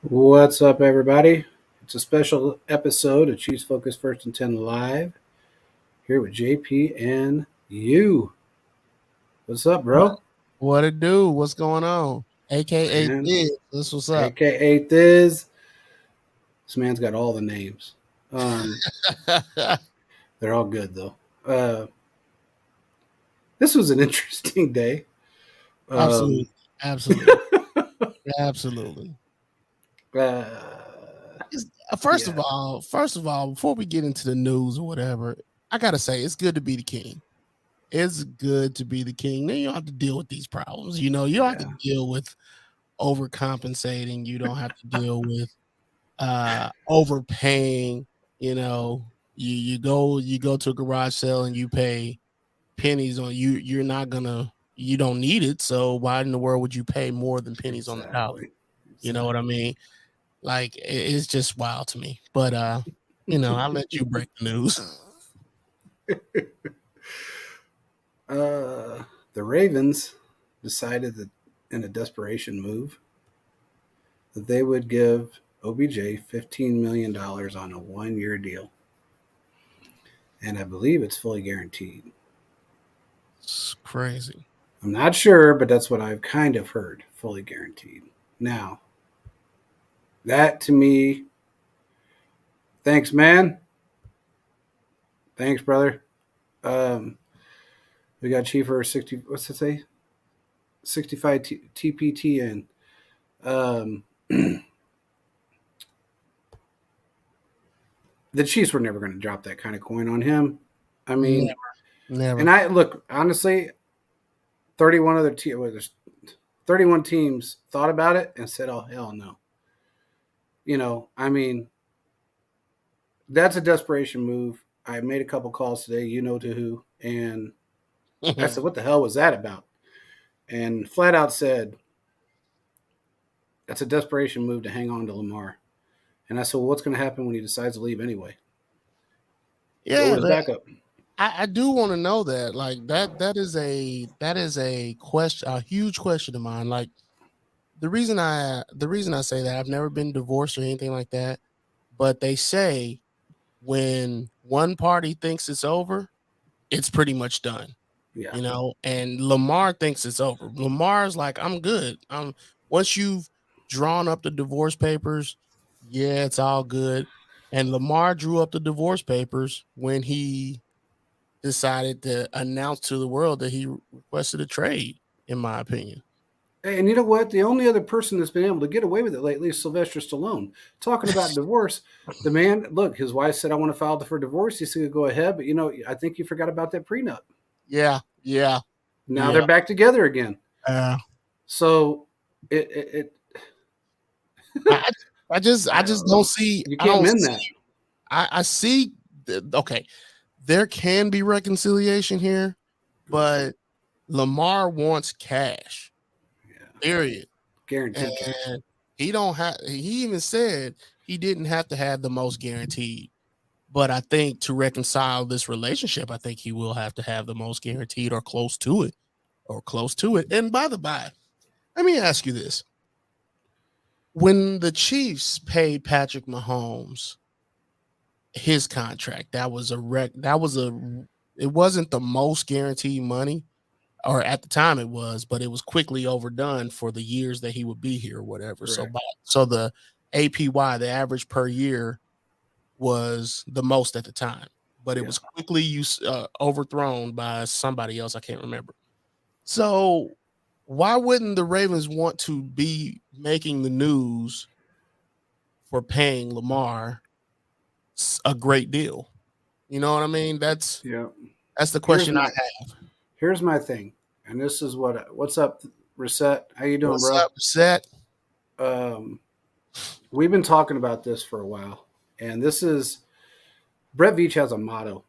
What's up, everybody? It's a special episode of Chiefs Focus First and 10 Live here with JP and you. What's up, What bro? what it do? What's going on? AKA Man, Thiz. This what's up. AKA Thiz. This man's got all the names. Um, they're all good, though. Uh, this was an interesting day. Absolutely. Um, Absolutely. Absolutely. uh, It's- yeah, first of all, before we get into the news or whatever, I gotta say it's good to be the king. It's good to be the king. Then you don't have to deal with these problems. You don't have to yeah. deal with overcompensating. You don't have to deal with overpaying. You go to a garage sale and you pay pennies on you don't need it, so why in the world would you pay more than pennies on the dollar? Exactly. You know what I mean? Like it's just wild to me. But I'll let you break the news. The Ravens decided that in a desperation move that they would give OBJ $15 million on a 1 year deal. And I believe it's fully guaranteed. It's crazy. I'm not sure, but that's what I've kind of heard, fully guaranteed. Now, that to me, thanks, man. Thanks, brother. Um, we got cheaper 60, what's it say? 65 TPT in. Um, the Chiefs were never going to drop that kind of coin on him. I Never, mean, never. and I look, honestly, 31 other teams, well, there's 31 teams thought about it and said, oh, hell no. I mean, that's a desperation move. I made a couple calls today, to who, and I said, what the hell was that about? And flat out said, that's a desperation move to hang on to Lamar. And I said, well, what's going to happen when he decides to leave anyway? Go Yeah, with his backup. I do want to know that. Like that is a question, a huge question of mine. Like the reason I say that, I've never been divorced or anything like that, but they say when one party thinks it's over, it's pretty much done. Yeah. And Lamar thinks it's over. Lamar's like, I'm good. Once you've drawn up the divorce papers, yeah, it's all good. And Lamar drew up the divorce papers when he decided to announce to the world that he requested a trade, in my opinion. And you know what? The only other person that's been able to get away with it lately is Sylvester Stallone. Talking about divorce, the man, look, his wife said, I want to file for divorce. He said, go ahead. But, I think you forgot about that prenup. Yeah, yeah, Now yeah. they're back together again. Uh, So it I, I I just don't don't know. see. You I can't don't mend that. see. I see. Okay, there can be reconciliation here, but Lamar wants cash. Yeah. Period. Guaranteed cash. And he don't have. He even said he didn't have to have the most guaranteed. But I think to reconcile this relationship, I think he will have to have the most guaranteed or close to it, or close to it. And by the by, let me ask you this: when the Chiefs paid Patrick Mahomes his contract, it wasn't the most guaranteed money, or at the time it was, but it was quickly overdone for the years that he would be here or whatever. Correct. So the APY, the average per year, was the most at the time, but it Yeah. was quickly overthrown by somebody else. I can't remember. So why wouldn't the Ravens want to be making the news for paying Lamar a great deal? You know what I mean? Yeah. That's the Here's question I my have. here's my thing. And this is what's up, Reset? How you doing, What's bro? up, Set? Um, we've been talking about this for a while. And this is Brett Veach has a motto.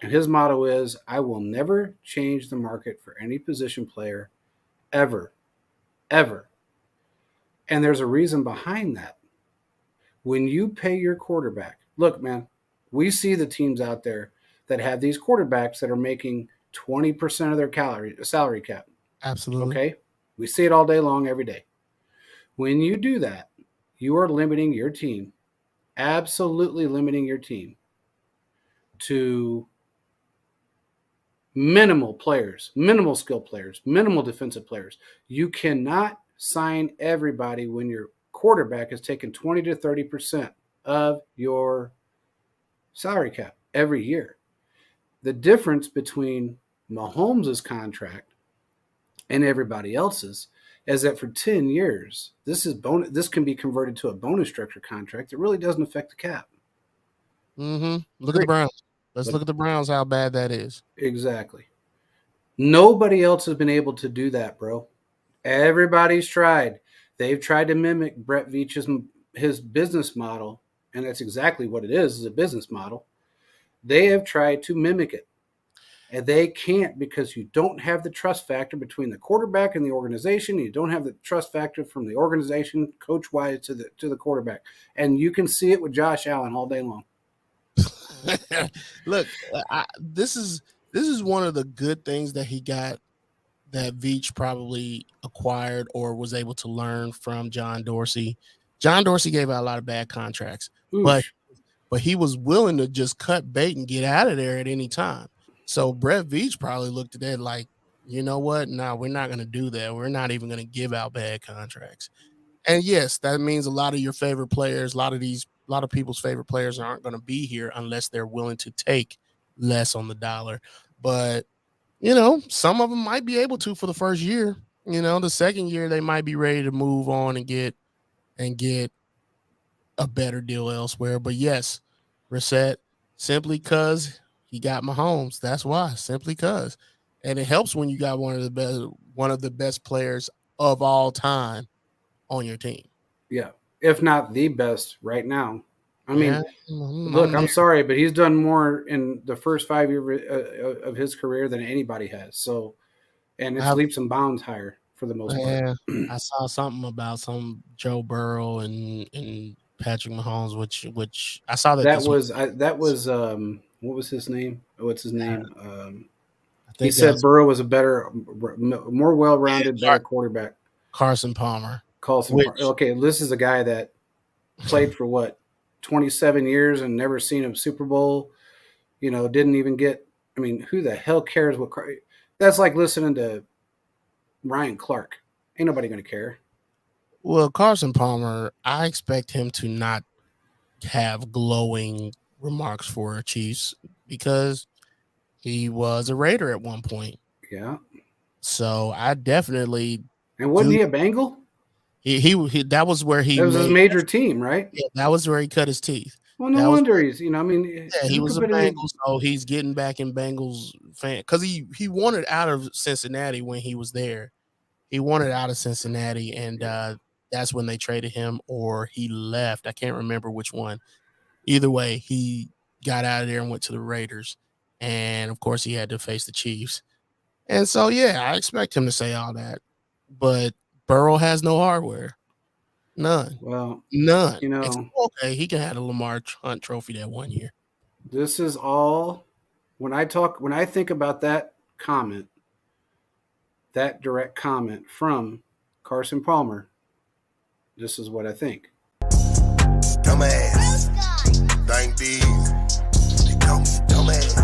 And his motto is I will never change the market for any position player ever. Ever. And there's a reason behind that. When you pay your quarterback, look, man, we see the teams out there that have these quarterbacks that are making 20% of their salary cap. Absolutely. Okay? We see it all day long, every day. When you do that, you are limiting your team, absolutely limiting your team to minimal players, minimal skill players, minimal defensive players. You cannot sign everybody when your quarterback is taking 20 to 30% of your salary cap every year. The difference between Mahomes' contract and everybody else's is that for 10 years, this can be converted to a bonus structure contract. It really doesn't affect the cap. Look at the Browns. Let's look at the Browns, how bad that is. Exactly. Nobody else has been able to do that, bro. Everybody's tried. They've tried to mimic Brett Veach's his business model, and that's exactly what it is a business model. They have tried to mimic it. And they can't because you don't have the trust factor between the quarterback and the organization. You don't have the trust factor from the organization, coach wise, to the quarterback. And you can see it with Josh Allen all day long. Look, this is one of the good things that he got, that Veach probably acquired or was able to learn from John Dorsey. John Dorsey gave out a lot of bad contracts, but he was willing to just cut bait and get out of there at any time. So Brett Veach probably looked at that like, you know what? No, we're not going to do that. We're not even going to give out bad contracts. And yes, that means a lot of your favorite players, a lot of people's favorite players aren't going to be here unless they're willing to take less on the dollar. But some of them might be able to for the first year. The second year they might be ready to move on and get a better deal elsewhere. But yes, Reset, simply because he got Mahomes. That's why, simply because. And it helps when you got one of the best players of all time on your team. Yeah, if not the best right now. I mean, look, I'm sorry, but he's done more in the first 5 years of his career than anybody has. So, and it's leaps and bounds higher for the most part. I saw something about some Joe Burrow and Patrick Mahomes, which I saw that was what was his name? What's his name? He said Burrow was a better, more well-rounded, better quarterback. Carson Palmer. Okay, this is a guy that played for what, 27 years and never seen a Super Bowl. Didn't even get. I mean, who the hell cares what? That's like listening to Ryan Clark. Ain't nobody going to care. Well, Carson Palmer, I expect him to not have glowing remarks for Chiefs because he was a Raider at one point. Yeah. So I definitely. And wasn't he a Bengal? He that was where he. That was his major team, right? Yeah, that was where he cut his teeth. Well, no wonder he's. I mean, yeah, he was a Bengals, so he's getting back in Bengals fan because he wanted out of Cincinnati when he was there. He wanted out of Cincinnati, and that's when they traded him, or he left. I can't remember which one. Either way, he got out of there and went to the Raiders, and of course, he had to face the Chiefs. And so, yeah, I expect him to say all that, but Burrow has no hardware, none. Well, none. Okay, he can have a Lamar Hunt trophy that 1 year. This is all when I think about that comment. That direct comment from Carson Palmer, this is what I think. Dumbass. Thank these. Dumbass.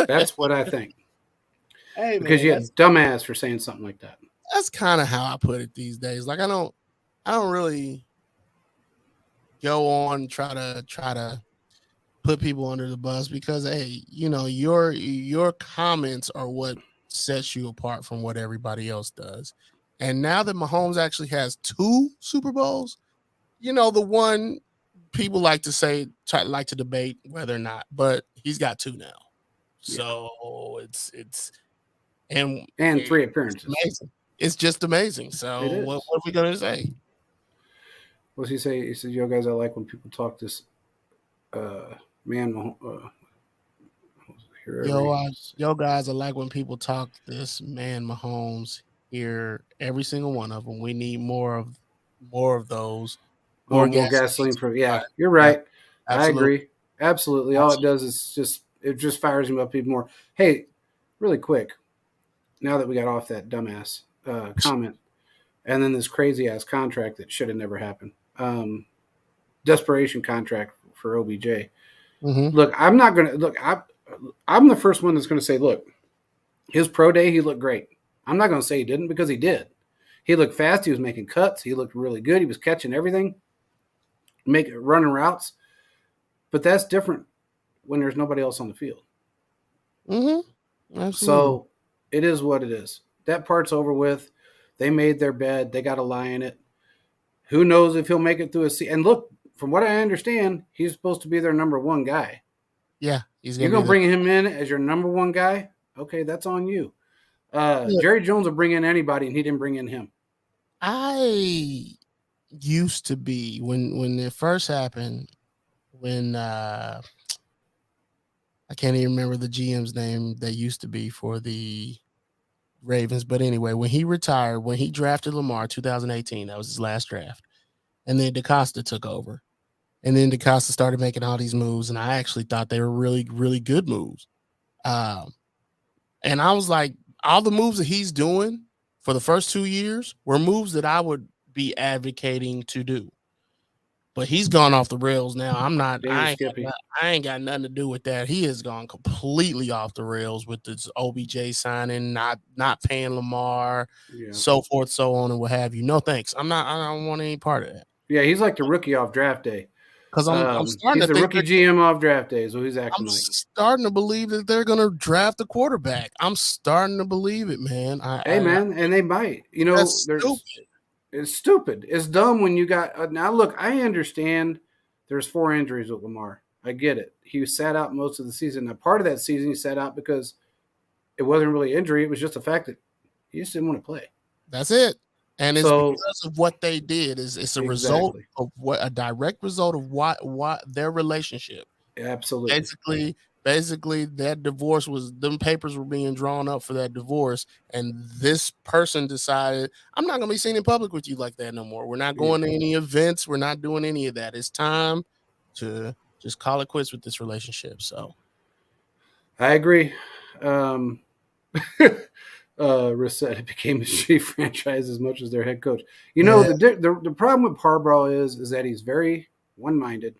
That's what I think. Hey, man, because you had dumbass for saying something like that. That's kind of how I put it these days. Like I don't really go on try to put people under the bus because hey, your comments are what sets you apart from what everybody else does. And now that Mahomes actually has 2 Super Bowls, the one people like to debate whether or not, but he's got 2 now. So it's and 3 appearances. It's amazing. It's just amazing. So what are we gonna say? What's he say? He said, "Yo, guys, I like when people talk this man." Yo, guys, I like when people talk this man Mahomes. Here, every single one of them. We need more of those. More gasoline for You're right. I agree. Absolutely. All it does is just fires him up even more. Hey, really quick. now that we got off that dumbass comment, and then this crazy ass contract that should have never happened. Desperation contract for OBJ. Mm-hmm. Look, I'm not gonna look. I'm the first one that's gonna say, look, his pro day he looked great. I'm not gonna say he didn't because he did. He looked fast. He was making cuts. He looked really good. He was catching everything, running routes. But that's different when there's nobody else on the field. Mm-hmm. Absolutely. So it is what it is. That part's over with. They made their bed. They got to lie in it. Who knows if he'll make it through a season? And look, from what I understand, he's supposed to be their number one guy. Yeah, he's You're gonna gonna be bring him in as your number one guy? Okay, that's on you. the. Jerry Jones will bring in anybody, and he didn't bring in him. I used to be when it first happened. When I can't even remember the GM's name that used to be for the Ravens, but anyway, when he retired, when he drafted Lamar 2018, that was his last draft, and then DaCosta took over. And then DaCosta started making all these moves, and I actually thought they were really, really good moves. Um, and I was like, all the moves that he's doing for the first 2 years were moves that I would be advocating to do. But he's gone off the rails now. I'm not. Damn, Skippy. I ain't got nothing to do with that. He has gone completely off the rails with this OBJ signing, not paying Lamar, Yeah. so forth, so on, and what have you. No thanks. I'm not. I don't want any part of that. Yeah, he's like the rookie off draft day. Because I'm starting he's to the think rookie GM off draft day, so he's acting I'm like. starting to believe that they're going to draft a quarterback. I'm starting to believe it, man. Hey, man, and they might. You know, That's there's stupid. it's stupid. It's dumb when you got now. Look, I understand. There's 4 injuries with Lamar. I get it. He sat out most of the season. Now, part of that season, he sat out because it wasn't really injury. It was just the fact that he just didn't want to play. That's it. And it's So because of what they did. It's a result exactly, of what a direct result of what their relationship. absolutely. Basically that divorce was them papers were being drawn up for that divorce, and this person decided, I'm not gonna be seen in public with you like that no more. We're not going to any events, we're not doing any of that. It's time to just call it quits with this relationship. So I agree. Um, Reset it became a shitty franchise as much as their head coach. You know, yeah, the problem with Harbaugh is that he's very one minded,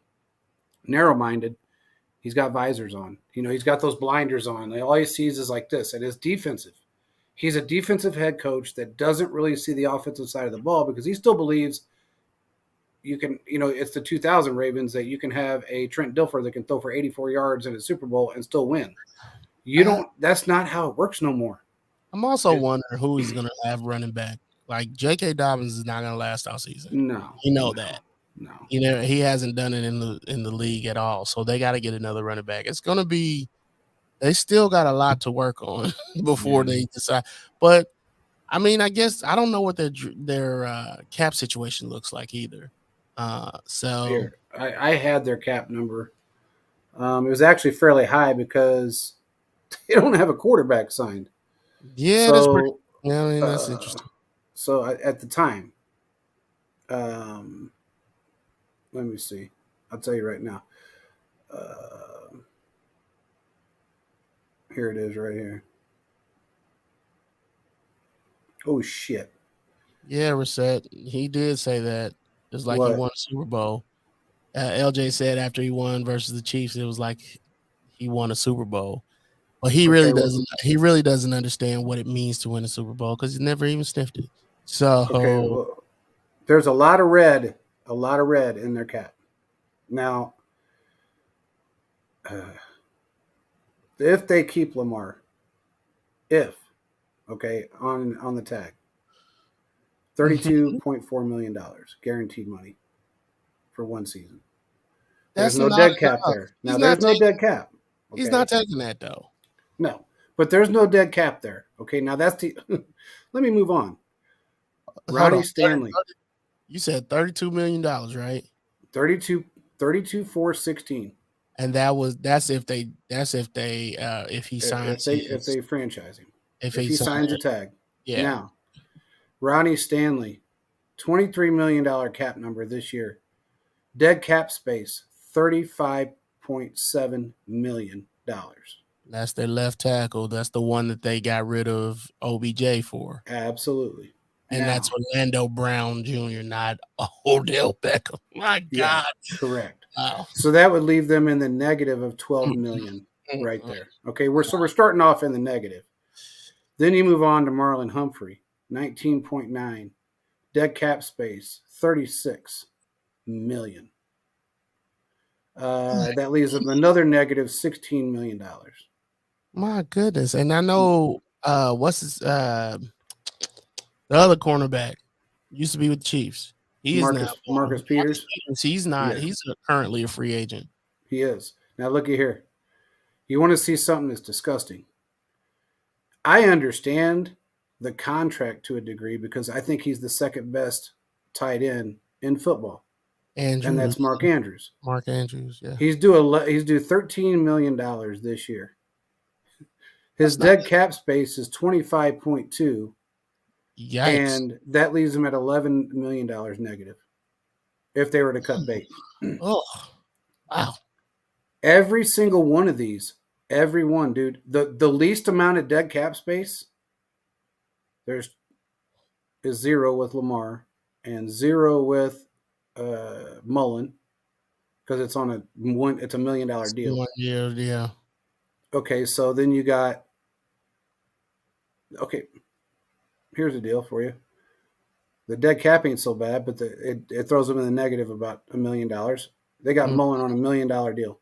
narrow minded. He's got visors on. You know, he's got those blinders on. All he sees is like this, and it's defensive. He's a defensive head coach that doesn't really see the offensive side of the ball because he still believes you can, you know, it's the 2000 Ravens that you can have a Trent Dilfer that can throw for 84 yards in a Super Bowl and still win. You don't, that's not how it works no more. I'm also wondering who he's gonna have running back. Like J.K. Dobbins is not gonna last all season. No. You know that. No. You know, he hasn't done it in the league at all. So they got to get another running back. It's going to be, they still got a lot to work on before they decide. But I mean, I guess I don't know what their cap situation looks like either. So Here, I had their cap number. It was actually fairly high because they don't have a quarterback signed. yeah, that's pretty. So, Yeah, I mean that's interesting. so at the time, let me see. I'll tell you right now. Here it is, right here. Oh shit! Yeah, Reset. He did say that. It's like he What? won a Super Bowl. LJ said after he won versus the Chiefs, it was like he won a Super Bowl. But he really Okay, well, doesn't. He really doesn't understand what it means to win a Super Bowl because he's never even sniffed it. okay. So Well, there's a lot of red in their cap. Now, if they keep Lamar, if okay on the tag, $32.4 million guaranteed money for one season. There's that's no not dead cap enough. there. Now there's no dead cap. Okay? He's not taking that though. No, but there's no dead cap there. Okay, now that's the. Let me move on. Hold Ronnie on. Stanley, You said $32 million, right? 32, 416. And that's if they if he signs If his they franchise him, if if he he signs signs a tag. yeah. Now, Ronnie Stanley, $23 million cap number this year. Dead cap space, $35.7 million. That's their left tackle. That's the one that they got rid of OBJ for. Absolutely. And Now, that's Orlando Brown Jr., not Odell Beckham. My yeah, God. correct. Wow. So that would leave them in the negative of 12 million right there. Okay, we're starting off in the negative. Then you move on to Marlon Humphrey, 19.9. Dead cap space, 36 million. That leaves them another negative $16 million. My goodness. And I know what's his the other cornerback used to be with the Chiefs. He is now gone. Marcus Peters. He's not. Yeah, He's currently a free agent. he is. Now looky here. You want to see something that's disgusting. I understand the contract to a degree because I think he's the second best tight end in football, and that's Mark Andrews. Mark Andrews, yeah. He's due $13 million this year. His dead cap space is 25.2. Yikes. And that leaves him at $11 million negative if they were to cut bait. Oh, wow. Every single one of these, every one, dude, the least amount of dead cap space is 0 with Lamar and 0 with Mullen because it's on it's $1 million deal. 1 year, yeah. Okay, so then you got here's the deal for you. The dead cap ain't so bad, but it throws them in the negative about $1 million. They got Mullen on $1 million deal.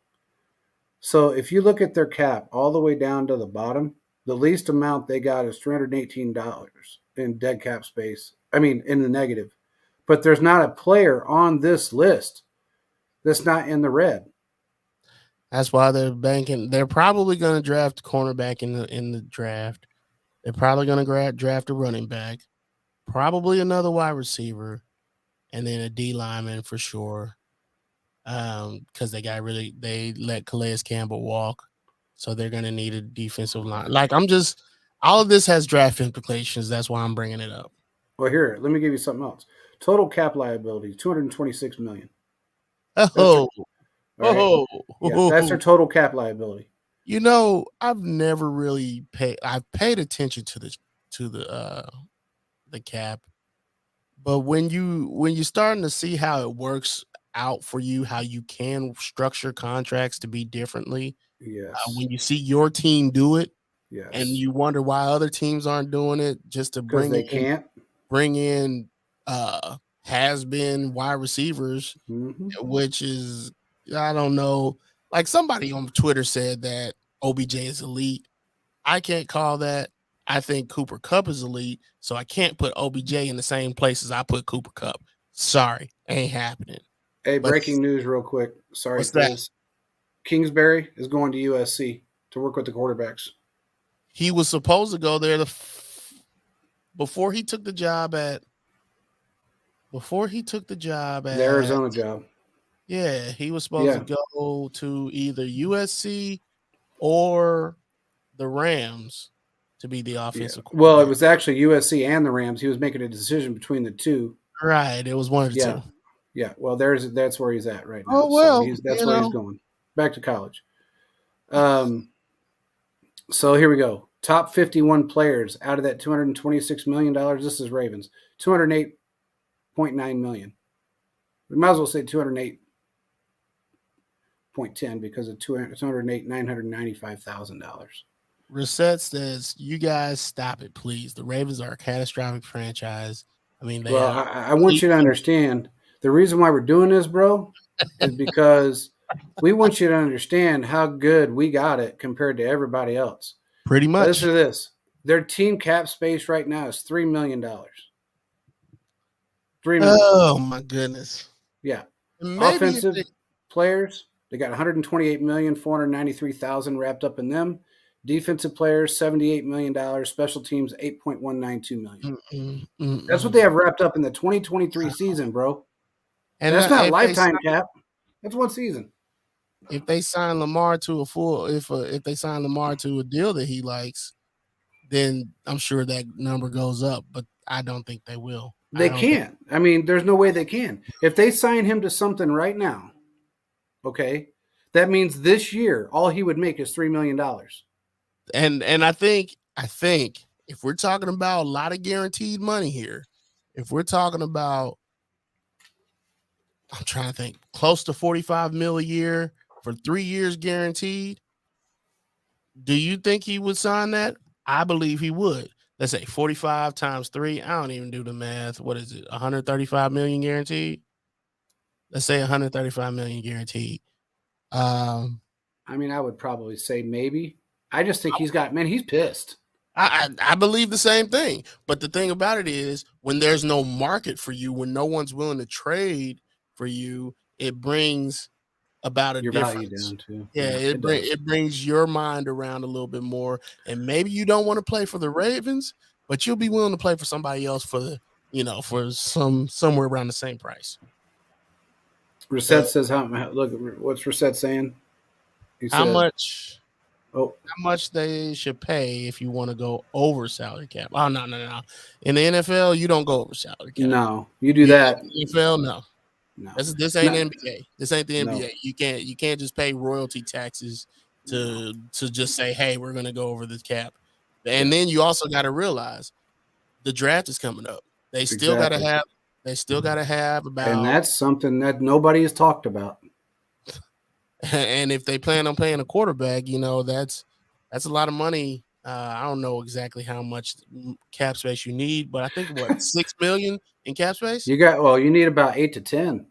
So if you look at their cap all the way down to the bottom, the least amount they got is $318 in dead cap space. I mean, in the negative. But there's not a player on this list that's not in the red. That's why they're banking. They're probably going to draft a cornerback in the draft. They're probably going to draft a running back, probably another wide receiver, and then a D lineman for sure. Because they let Calais Campbell walk, so they're going to need a defensive line. Like all of this has draft implications. That's why I'm bringing it up. Well, here, let me give you something else. Total cap liability, $226 million. That's their total cap liability. You know, I've never really I've paid attention to the cap, but when you're starting to see how it works out for you, how you can structure contracts to be differently. Yes. When you see your team do it, yes, and you wonder why other teams aren't doing it, just to bring in has-been wide receivers, which is, I don't know. Like somebody on Twitter said that OBJ is elite. I can't call that. I think Cooper Kupp is elite, so I can't put OBJ in the same place as I put Cooper Kupp. Sorry, ain't happening. Hey, breaking news real quick. Sorry, what's that? Kingsbury is going to USC to work with the quarterbacks. He was supposed to go there before he took the job at the Arizona job. Yeah, he was supposed to go to either USC or the Rams to be the offensive coordinator. Well, it was actually USC and the Rams. He was making a decision between the two. Right, it was one of the two. Yeah, well, that's where he's at right now. Oh well, so that's where he's going, back to college. So here we go. Top 51 players out of that $226 million. This is Ravens. $208.9 million. We might as well say 208.10 because of $208,995,000. Reset says, "You guys stop it, please. The Ravens are a catastrophic franchise. I mean, I want you to understand the reason why we're doing this, bro, is because we want you to understand how good we got it compared to everybody else. Pretty much. Listen to this. Their team cap space right now is $3 million. $3 million. Oh, my goodness. Yeah. Offensive players, they got $128,493,000 wrapped up in them. Defensive players, $78 million. Special teams, $8.192 million. That's what they have wrapped up in the 2023 season, bro. And that's not lifetime cap. That's one season. If they sign Lamar to if they sign Lamar to a deal that he likes, then I'm sure that number goes up. But I don't think they will. They can't. I mean, there's no way they can. If they sign him to something right now, okay, that means this year all he would make is $3 million. And I think if we're talking about a lot of guaranteed money here, if we're talking about, I'm trying to think, close to 45 mil a year for 3 years guaranteed, do you think he would sign that? I believe he would. Let's say 45 times 3. I don't even do the math. What is it? 135 million guaranteed. Let's say 135 million guaranteed. Um, I mean, I would probably say maybe. I just think he's pissed. I believe the same thing. But the thing about it is, when there's no market for you, when no one's willing to trade for you, it brings about a Your value difference. down too. Yeah, It does. it brings your mind around a little bit more. And maybe you don't want to play for the Ravens, but you'll be willing to play for somebody else for the, for somewhere around the same price. Reset says look, what's Reset saying? He How said, much "Oh, how much they should pay if you want to go over salary cap. Oh, no. In the NFL, you don't go over salary cap. no, you do Yeah, that. NFL, no. No, This ain't no, NBA. This ain't the no. NBA. You can't just pay royalty taxes to just say, hey, we're gonna go over this cap. And then you also got to realize the draft is coming up. They still Exactly. got to have about, And that's something that nobody has talked about. and if they plan on paying a quarterback, that's a lot of money. I don't know exactly how much cap space you need, but I think what, 6 million in cap space. You need about 8 to 10.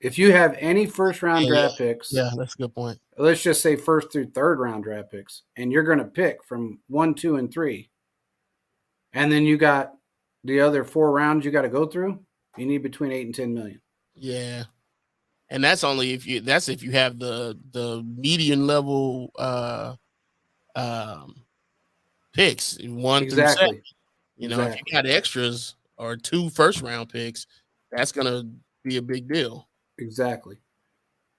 If you have any first round draft picks, Yeah, that's a good point. let's just say first through third round draft picks, and you're going to pick from 1, 2, and 3, and then you got the other 4 rounds you got to go through, you need between 8 and 10 million. Yeah, and that's only if you have the median level picks 1 through 7. Exactly. If you got extras or 2 first round picks, that's gonna be a big deal. Exactly.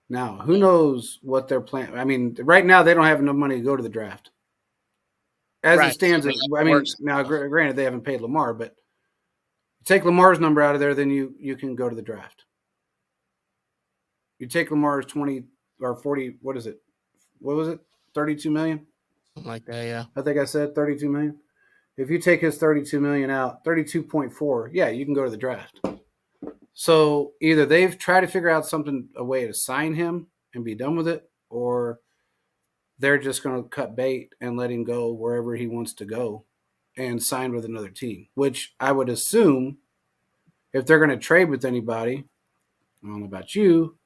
Now, who knows what they're planning? I mean, right now they don't have enough money to go to the draft. As it stands, now granted they haven't paid Lamar, but take Lamar's number out of there, then you can go to the draft. You take Lamar's 20 or 40. What is it? What was it? 32 million. Something like that. Yeah. I think I said 32 million. If you take his 32 million out, 32.4, yeah, you can go to the draft. So either they've tried to figure out a way to sign him and be done with it, or they're just going to cut bait and let him go wherever he wants to go and sign with another team, which I would assume if they're going to trade with anybody, I don't know about you,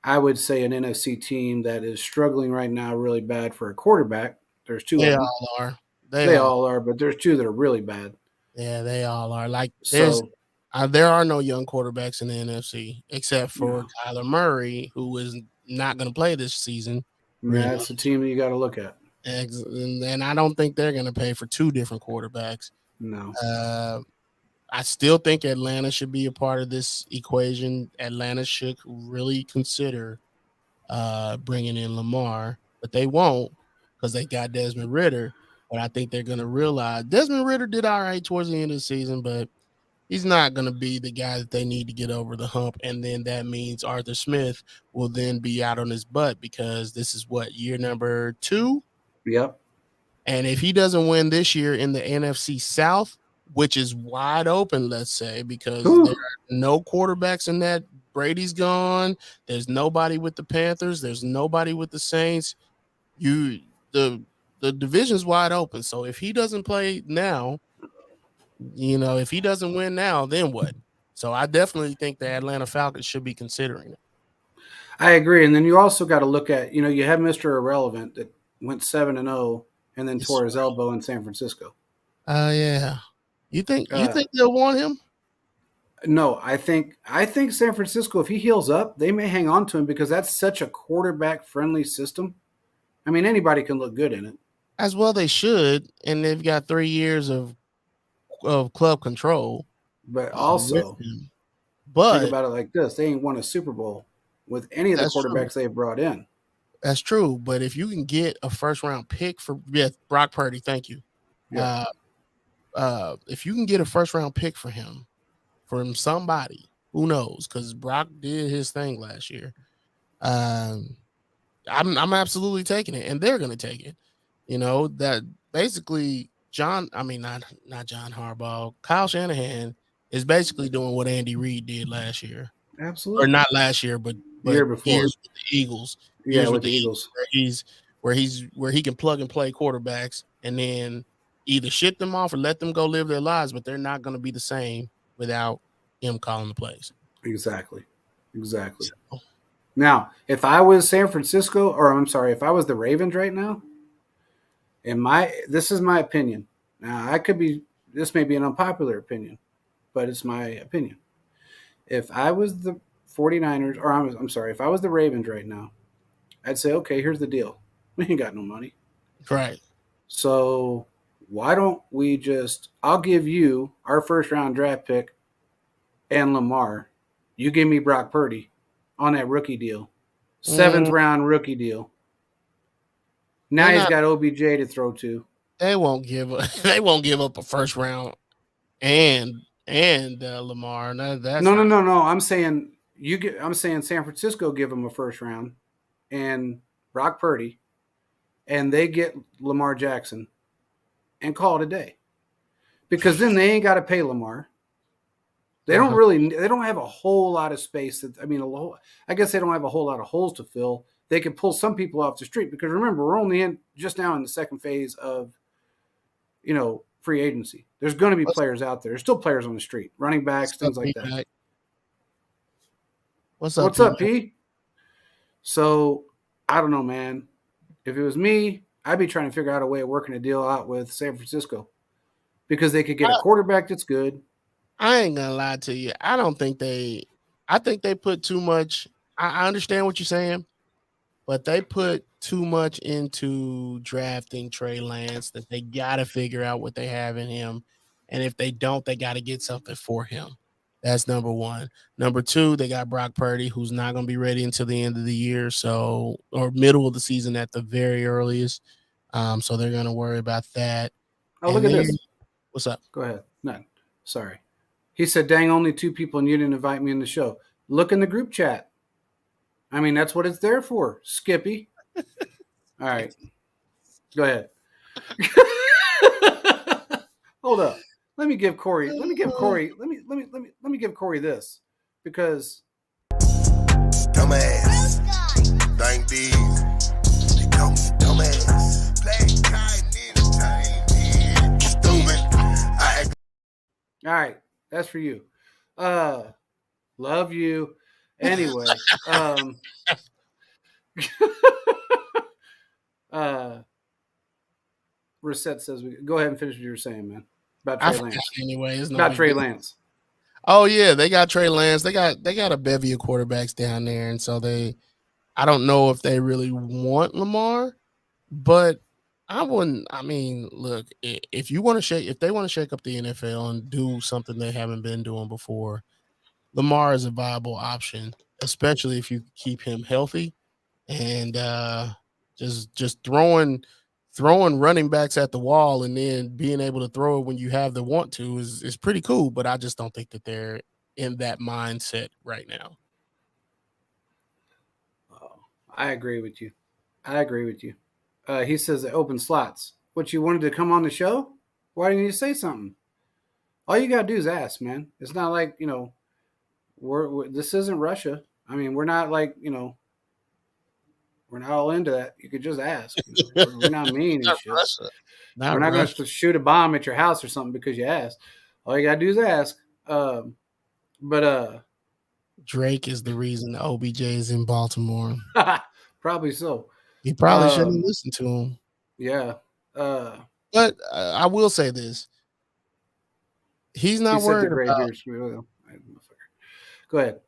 I would say an NFC team that is struggling right now really bad for a quarterback. There's 2 they of them. all are. They all are, but there's 2 that are really bad. Yeah, they all are. Like there are no young quarterbacks in the NFC except for Kyler Murray, who is not going to play this season. That's the team that you got to look at. And I don't think they're going to pay for 2 different quarterbacks. No. I still think Atlanta should be a part of this equation. Atlanta should really consider bringing in Lamar, but they won't because they got Desmond Ridder. But I think they're going to realize Desmond Ridder did all right towards the end of the season, but he's not going to be the guy that they need to get over the hump. And then that means Arthur Smith will then be out on his butt because this is year number 2? Yep. And if he doesn't win this year in the NFC South, which is wide open, let's say, because there are no quarterbacks in that. Brady's gone. There's nobody with the Panthers. There's nobody with the Saints. The division's wide open. So if he doesn't play now, if he doesn't win now, then what? So I definitely think the Atlanta Falcons should be considering it. I agree. And then you also got to look at, you have Mr. Irrelevant that went 7-0 and then tore his elbow in San Francisco. Yeah. You think they'll want him? No, I think San Francisco, if he heals up, they may hang on to him because that's such a quarterback-friendly system. I mean, anybody can look good in it. As well they should, and they've got 3 years of club control. But also, think about it like this. They ain't won a Super Bowl with any of the quarterbacks they've brought in. That's true, but if you can get a first-round pick for Brock Purdy, thank you. Yeah. If you can get a first-round pick for him from somebody, who knows? Because Brock did his thing last year. I'm absolutely taking it, and they're going to take it. that basically not John Harbaugh, Kyle Shanahan is basically doing what Andy Reid did last year, or Absolutely. not last year, but The year years before. with the Eagles, Yeah, years with with the the Eagles, Eagles. where he can plug and play quarterbacks and then either ship them off or let them go live their lives, but they're not going to be the same without him calling the plays. Exactly. Exactly. So, Now, if I was San Francisco, or I'm sorry, if I was the Ravens right now, this is my opinion. Now, this may be an unpopular opinion, but it's my opinion. If I was the 49ers, or I'm sorry, if I was the Ravens right now, I'd say, okay, here's the deal. We ain't got no money. right. So why don't we I'll give you our first round draft pick and Lamar. You give me Brock Purdy on that rookie deal. Seventh Mm, round rookie deal. Now they're he's not. got OBJ to throw to. They won't give up. They won't give up a first round and Lamar. No, that's No, no, not. no, no. I'm saying San Francisco give him a first round and Brock Purdy, and they get Lamar Jackson and call it a day. Because then they ain't got to pay Lamar. They don't Uh-huh. really. They don't have a whole lot of space. I guess they don't have a whole lot of holes to fill. They could pull some people off the street because remember, we're only just now in the second phase of free agency. There's going to be What's, players out there. There's still players on the street, running backs, what's up, things like P that. Mac? What's up, What's P up, Mac? P? So I don't know, man. If it was me, I'd be trying to figure out a way of working a deal out with San Francisco because they could get a quarterback that's good. I ain't gonna lie to you. I don't think they. I think they put too much. I understand what you're saying, but they put too much into drafting Trey Lance that they got to figure out what they have in him, and if they don't, they got to get something for him. That's number one. Number two, they got Brock Purdy, who's not going to be ready until the end of the year, or middle of the season at the very earliest. So they're going to worry about that. Oh, look And at then, this. what's up? Go ahead. None. Sorry. He said, dang, only two people and you didn't invite me in the show. Look in the group chat. I mean, that's what it's there for, Skippy. All right. Go ahead. Hold up. Let me give Corey. Let me give Corey. Let me give Corey this because Dumbass. Thank these. They call me dumbass. Black guy entertainment. Stupid. all right, that's for you. Love you. Anyway, uh, Reset says we go ahead and finish what you were saying, man. About I Trey forgot Lance. anyway. It's no About big Trey deal. Lance. Oh yeah, they got Trey Lance. They got a bevy of quarterbacks down there, and so I don't know if they really want Lamar, but I wouldn't. I mean, look, if they want to shake up the NFL and do something they haven't been doing before, Lamar is a viable option, especially if you keep him healthy and just throwing running backs at the wall and then being able to throw it when you have the want to is pretty cool. But I just don't think that they're in that mindset right now. Oh, I agree with you. I agree with you. He says the open slots. What you wanted to come on the show? Why didn't you say something? All you gotta do is ask, man. It's not like this isn't Russia. I mean, we're not like we're not all into that. You could just ask. We're not mean and Not shit. Russia. We're Not not going Russia. to shoot a bomb at your house or something because you asked. All you gotta do is ask. But Drake is the reason OBJ is in Baltimore. probably so. He probably shouldn't Um, listen to him. yeah. Uh, But I will say this: he's he not said the worried gray about. hairs. Go ahead.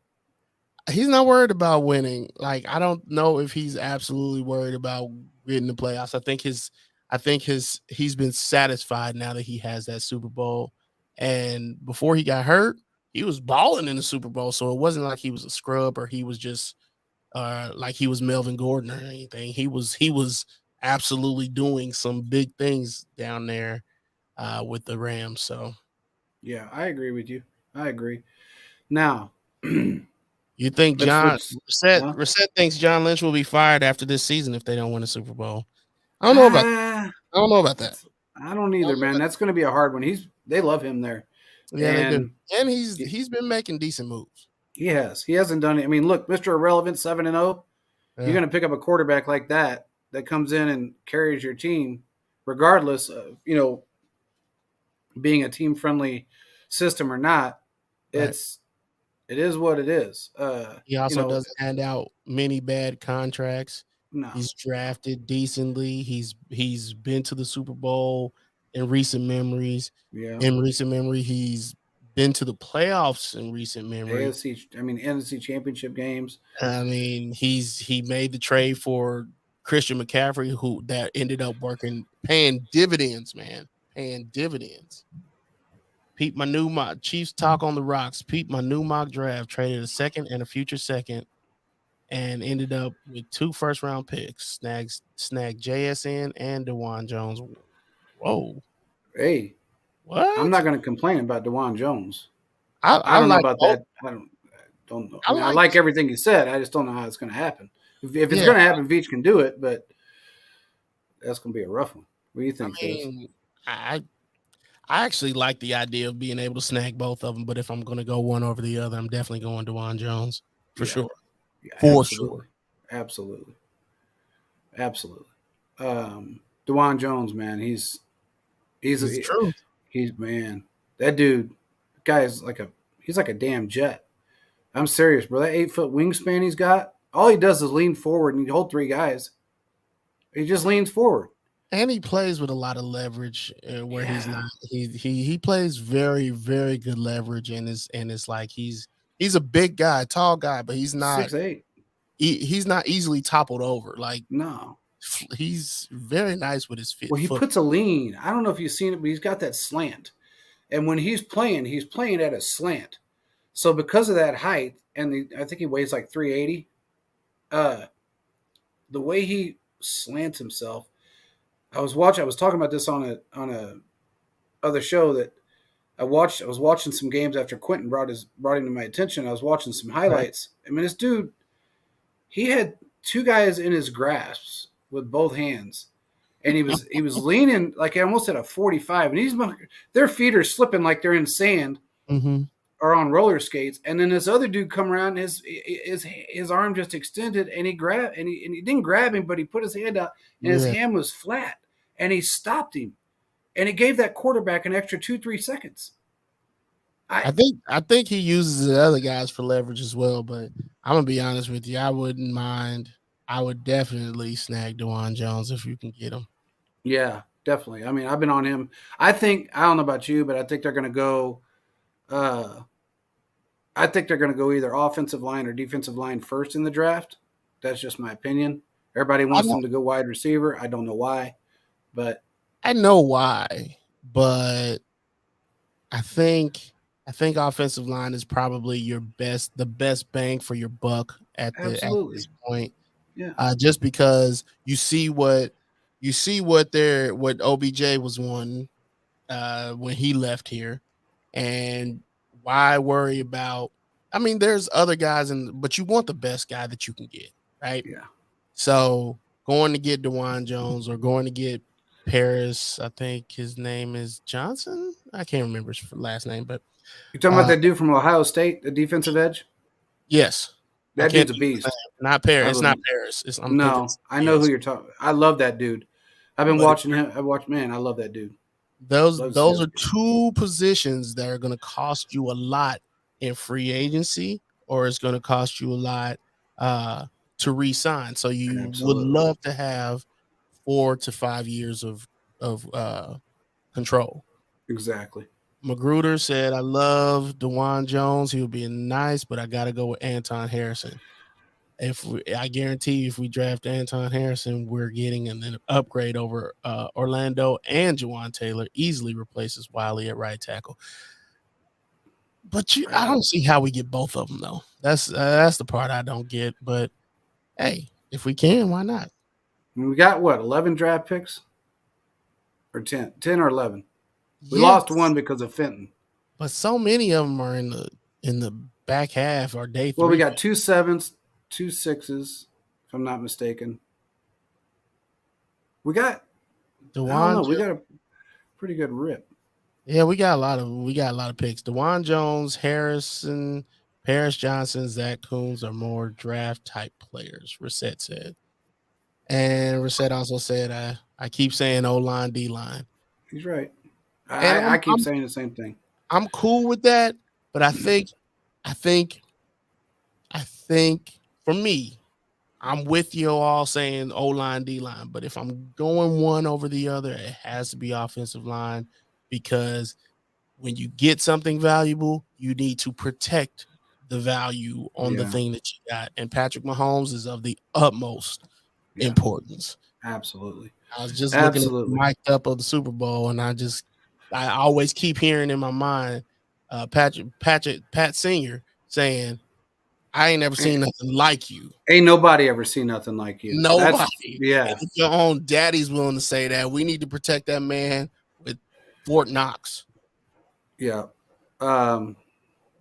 He's not worried about winning. Like I don't know if he's absolutely worried about getting the playoffs. He's been satisfied now that he has that Super Bowl. And before he got hurt, he was balling in the Super Bowl. So it wasn't like he was a scrub or he was just like he was Melvin Gordon or anything. He was absolutely doing some big things down there with the Rams. So Yeah, I agree with you. I agree. Now, you think let's John switch. Reset Huh? Reset thinks John Lynch will be fired after this season if they don't win a Super Bowl? I don't know about. Ah, I don't know about that. I don't either, man. That's going to be a hard one. They love him there, Yeah, they do. and And he's been making decent moves. he has. He hasn't done it. I mean, look, Mr. Irrelevant, 7-0. Yeah. You're going to pick up a quarterback like that comes in and carries your team, regardless of being a team friendly system or not. Right. It is what it is. He also doesn't hand out many bad contracts. No. He's drafted decently. He's been to the Super Bowl in recent memories. Yeah. In recent memory, he's been to the playoffs in recent memory. NFC championship games. I mean, he made the trade for Christian McCaffrey, who that ended up paying dividends, man. Paying dividends. Peep my new mock Chiefs talk on the rocks. Peep my new mock draft. Traded a second and a future second, and ended up with 2 first-round picks. Snagged JSN and DeJuan Jones. Whoa. Hey, What? I'm not going to complain about DeJuan Jones. I don't know like about both. that. I don't know. I like everything he said. I just don't know how it's going to happen. If it's Yeah. going to happen, Veach can do it, but that's going to be a rough one. What do you think, Fizz? I actually like the idea of being able to snag both of them, but if I'm going to go one over the other, I'm definitely going DeJuan Jones for sure. Yeah, for absolutely. sure. Absolutely. DeJuan Jones, man, he's the truth. Man, that dude, he's like a damn jet. I'm serious, bro. That 8-foot wingspan he's got, all he does is lean forward and he hold 3 guys. He just leans forward. And he plays with a lot of leverage where he's not. He plays very, very good leverage, and it's like he's a big guy, tall guy, but he's not 6'8". He's not easily toppled over. Like, no, he's very nice with his feet. Well, he puts a lean. I don't know if you've seen it, but he's got that slant. And when he's playing at a slant. So because of that height, and I think he weighs like 380. The way he slants himself, I was talking about this on a other show that I watched. I was watching some games after Quentin brought him to my attention. I was watching some highlights. Right. I mean, this dude, he had 2 guys in his grasps with both hands, and he was leaning like almost at a 45, and their feet are slipping like they're in sand or on roller skates. And then this other dude come around, his arm just extended, and he didn't grab him, but he put his hand out, and his hand was flat, and he stopped him, and it gave that quarterback an extra 2-3 seconds. I think he uses the other guys for leverage as well, but I'm gonna be honest with you, I wouldn't mind. I would definitely snag DeJuan Jones if you can get him. Yeah, definitely. I mean, I've been on him. I don't know about you, but I think they're going to go. I think they're going to go either offensive line or defensive line first in the draft. That's just my opinion. Everybody wants them to go wide receiver. I don't know why, but I know why. But I think offensive line is probably the best bang for your buck at this point. Yeah. Just because you see what OBJ was wanting when he left here, and why worry about? I mean, there's other guys, but you want the best guy that you can get, right? Yeah. So going to get DeJuan Jones or going to get Paris, I think his name is Johnson. I can't remember his last name, but you're talking about that dude from Ohio State, the defensive edge. Yes, that dude's a beast. Not Paris. It's not Paris. I know who you're talking. I love that dude. I've been watching him. I love that dude. Those are 2 positions that are going to cost you a lot in free agency, or it's going to cost you a lot to re-sign. So you would love to have 4 to 5 years of control. Exactly. Magruder said, "I love DeJuan Jones. He would be nice, but I got to go with Anton Harrison. I guarantee you, if we draft Anton Harrison, we're getting an upgrade over Orlando, and Jawan Taylor easily replaces Wiley at right tackle." But I don't see how we get both of them, though. That's the part I don't get. But hey, if we can, why not? We got 11 draft picks, or 10 or 11. We lost 1 because of Fenton. But so many of them are in the back half or day 3. Well, we got 2 7s, 2 6s, if I'm not mistaken. We got, I don't DeJuan. know, we got a pretty good rip. Yeah, we got a lot of picks. DeJuan Jones, Harrison, Paris Johnson, Zach Coons are more draft type players, Reset said. And Reset also said, I keep saying O line, D line. He's right. And I keep saying the same thing. I'm cool with that, but I think for me, I'm with you all saying O line, D line. But if I'm going one over the other, it has to be offensive line, because when you get something valuable, you need to protect the value on the thing that you got. And Patrick Mahomes is of the utmost importance. Absolutely. I was just looking at the mic'd up of the Super Bowl, and I always keep hearing in my mind Pat Senior saying, I ain't never seen nothing like you. Ain't nobody ever seen nothing like you. Nobody. Yeah. And if your own daddy's willing to say that, we need to protect that man with Fort Knox. Yeah. Let's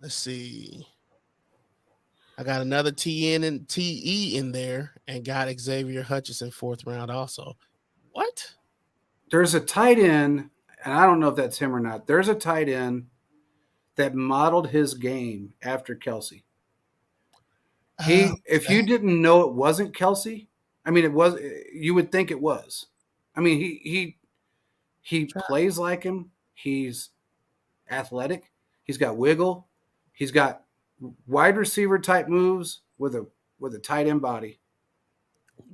see. I got another TN and TE in there, and got Xavier Hutchinson 4th round also. What? There's a tight end, and I don't know if that's him or not. There's a tight end that modeled his game after Kelsey. If you didn't know it wasn't Kelsey, I mean, it was. You would think it was. I mean, he plays like him. He's athletic. He's got wiggle. He's got wide receiver type moves with a tight end body.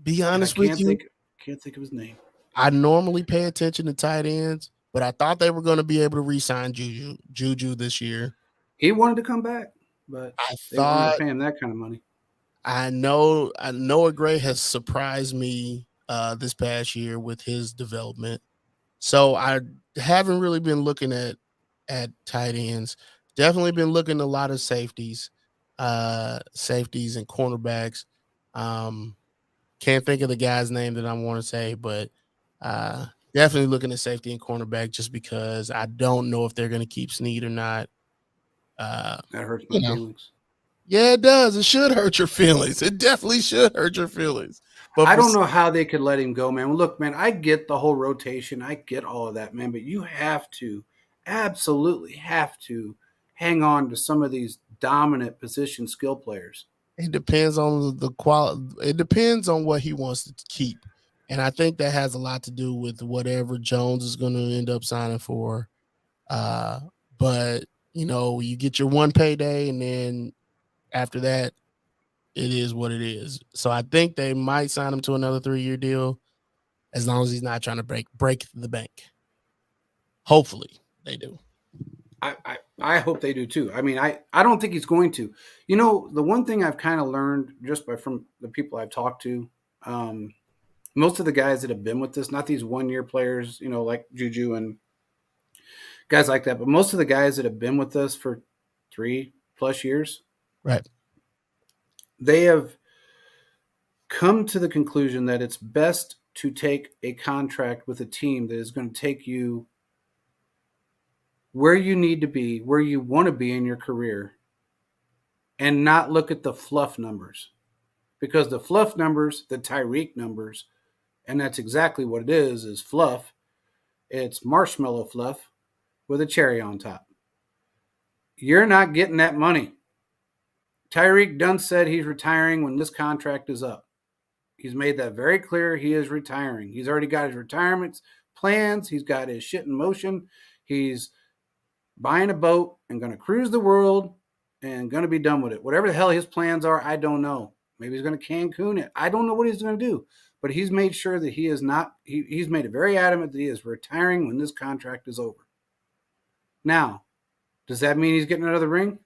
Be honest with you, can't think of his name. I normally pay attention to tight ends, but I thought they were going to be able to re-sign Juju this year. He wanted to come back, but they wanted to pay him that kind of money. I know Noah Gray has surprised me this past year with his development. So I haven't really been looking at tight ends. Definitely been looking at a lot of safeties and cornerbacks. Can't think of the guy's name that I want to say, but definitely looking at safety and cornerback, just because I don't know if they're going to keep Snead or not. That hurts my feelings. Yeah, it does. It should hurt your feelings. It definitely should hurt your feelings. But I don't know how they could let him go, man. Look, man, I get the whole rotation. I get all of that, man. But you absolutely have to hang on to some of these dominant position skill players. It depends on the quality. It depends on what he wants to keep. And I think that has a lot to do with whatever Jones is going to end up signing for. But, you get your one payday, and then after that, it is what it is. So I think they might sign him to another 3-year deal, as long as he's not trying to break the bank. Hopefully they do. I hope they do too. I mean, I don't think he's going to. The one thing I've kind of learned just from the people I've talked to, most of the guys that have been with this, not these 1-year players, like Juju and guys like that, but most of the guys that have been with us for 3+ years, right? They have come to the conclusion that it's best to take a contract with a team that is going to take you where you need to be, where you want to be in your career, and not look at the fluff numbers. Because the fluff numbers, the Tyreek numbers, and that's exactly what it is fluff. It's marshmallow fluff with a cherry on top. You're not getting that money. Tyreek done said he's retiring when this contract is up. He's made that very clear. He is retiring. He's already got his retirement plans. He's got his shit in motion. He's buying a boat and going to cruise the world and going to be done with it. Whatever the hell his plans are, I don't know. Maybe he's going to Cancun it. I don't know what he's going to do. But he's made sure that he is not, he's made it very adamant that he is retiring when this contract is over. Now, does that mean he's getting another ring?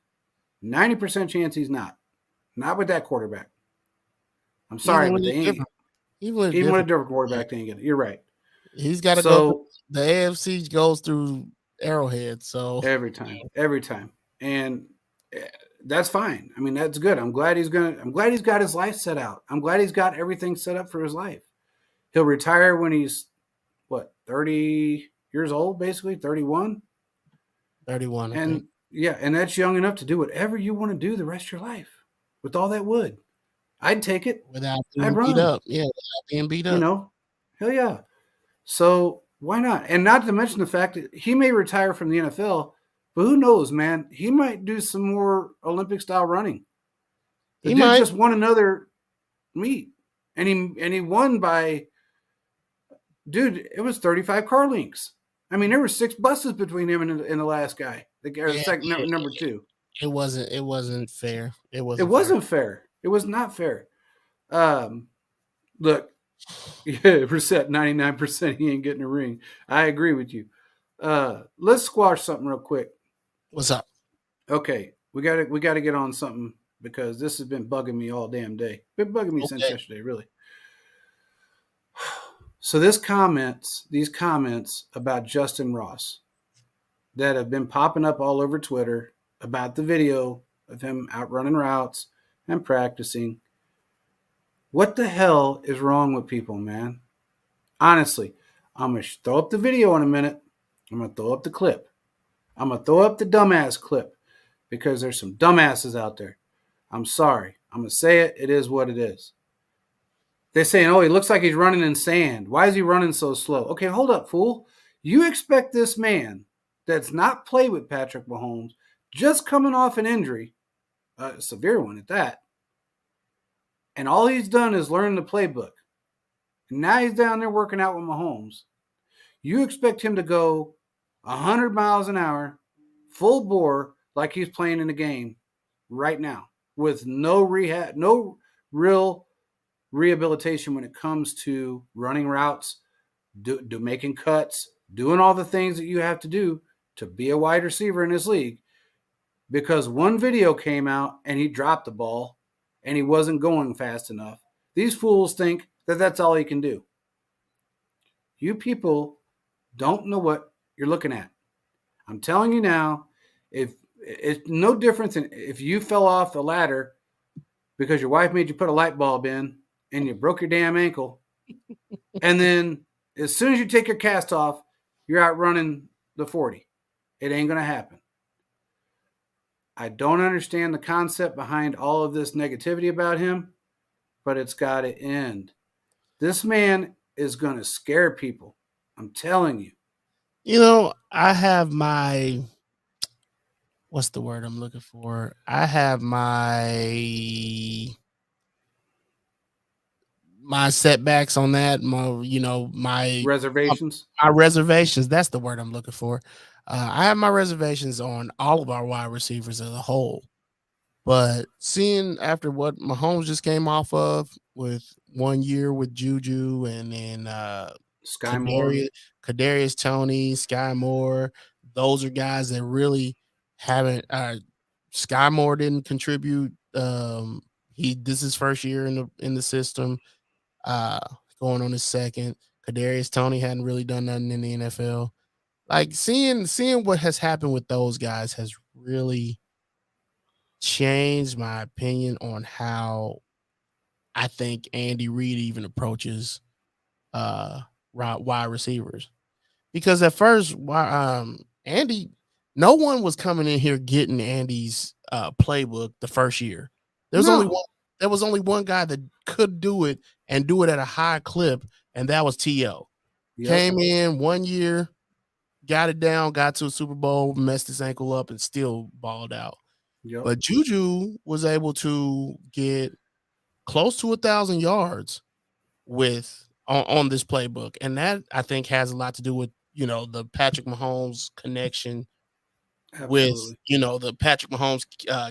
90% chance he's not. Not with that quarterback. I'm sorry, but they ain't. Even with a different quarterback, they ain't getting it. You're right. He's got to go. The AFC goes through Arrowhead, so every time, and that's fine. I mean, that's good. I'm glad he's got his life set out. I'm glad he's got everything set up for his life. He'll retire when he's 30 years old, basically 31. 31, I and think. Yeah, and that's young enough to do whatever you want to do the rest of your life with all that wood. I'd take it without being beat up. Yeah, without being beat up. Hell yeah. So why not? And not to mention the fact that he may retire from the NFL, but who knows, man? He might do some more Olympic style running. The He dude might. just won another meet, and he won by, dude. It was 35 car links. I mean, there were 6 buses between him and the last guy, or the Yeah, second number 2. it wasn't fair. It It wasn't fair. wasn't fair. It was not fair. Um, Look, yeah, percent 99% he ain't getting a ring. I agree with you. Let's squash something real quick. What's up? Okay, we gotta get on something because this has been bugging me all damn day. Been bugging me since Okay. yesterday, really. So these comments about Justin Ross that have been popping up all over Twitter about the video of him out running routes and practicing. What the hell is wrong with people, man? Honestly, I'm going to throw up the video in a minute. I'm going to throw up the clip. I'm going to throw up the dumbass clip because there's some dumbasses out there. I'm sorry. I'm going to say it. It is what it is. They're saying, oh, he looks like he's running in sand. Why is he running so slow? Okay, hold up, fool. You expect this man that's not played with Patrick Mahomes, just coming off an injury, a severe one at that, and all he's done is learn the playbook. And now he's down there working out with Mahomes. You expect him to go 100 miles an hour, full bore, like he's playing in a game right now, with no rehab, no real rehabilitation when it comes to running routes, making cuts, doing all the things that you have to do to be a wide receiver in this league. Because one video came out and he dropped the ball and he wasn't going fast enough. These fools think that that's all he can do. You people don't know what you're looking at. I'm telling you now, if it's no difference than if you fell off the ladder because your wife made you put a light bulb in and you broke your damn ankle, and then as soon as you take your cast off, you're out running the 40. It ain't going to happen. I don't understand the concept behind all of this negativity about him, but it's got to end. This man is going to scare people. I'm telling you. You know, I have my what's the word I'm looking for? I have my setbacks on that. My Reservations? my reservations. That's the word I'm looking for. I have my reservations on all of our wide receivers as a whole. But seeing after what Mahomes just came off of with 1 year with Juju and then Sky Moore. Kadarius Toney, Sky Moore, those are guys that really haven't. Sky Moore didn't contribute. This is his first year in the system. Uh, Going on his second. Kadarius Toney hadn't really done nothing in the NFL. Like seeing what has happened with those guys has really changed my opinion on how I think Andy Reid even approaches wide receivers. Because at first, Andy, no one was coming in here getting Andy's playbook the first year. There was only one guy that could do it and do it at a high clip, and that was T.O. Yep. Came in 1 year, got it down, got to a Super Bowl, messed his ankle up, and still balled out. Yep. But Juju was able to get close to 1,000 yards on this playbook, and that I think has a lot to do with the Patrick Mahomes connection. Absolutely. With the Patrick Mahomes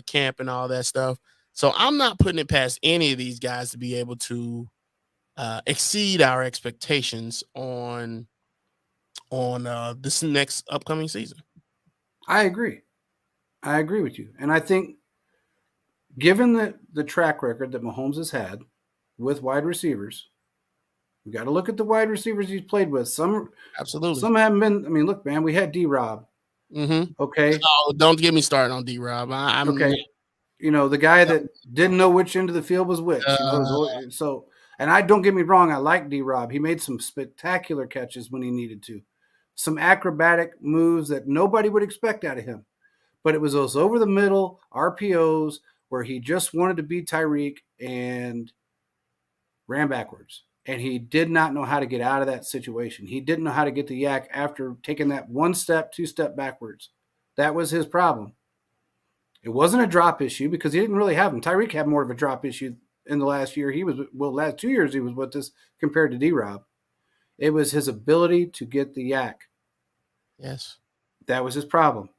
camp and all that stuff. So I'm not putting it past any of these guys to be able to exceed our expectations on this next upcoming season. I agree with you. And I think given the track record that Mahomes has had with wide receivers, we got to look at the wide receivers he's played with. Some haven't been. I mean, look, man, we had D-Rob. Mm-hmm. Okay. Oh, don't get me started on D-Rob. I'm okay. The guy that didn't know which end of the field was which. And I don't get me wrong, I like D-Rob. He made some spectacular catches when he needed to. Some acrobatic moves that nobody would expect out of him. But it was those over the middle RPOs where he just wanted to be Tyreek and ran backwards. and he did not know how to get out of that situation. He didn't know how to get the yak after taking that 1 step, 2 step backwards. That was his problem. It wasn't a drop issue because he didn't really have them. Tyreek had more of a drop issue in the last year. Last 2 years he was with this compared to D-Rob. It was his ability to get the yak. Yes. That was his problem.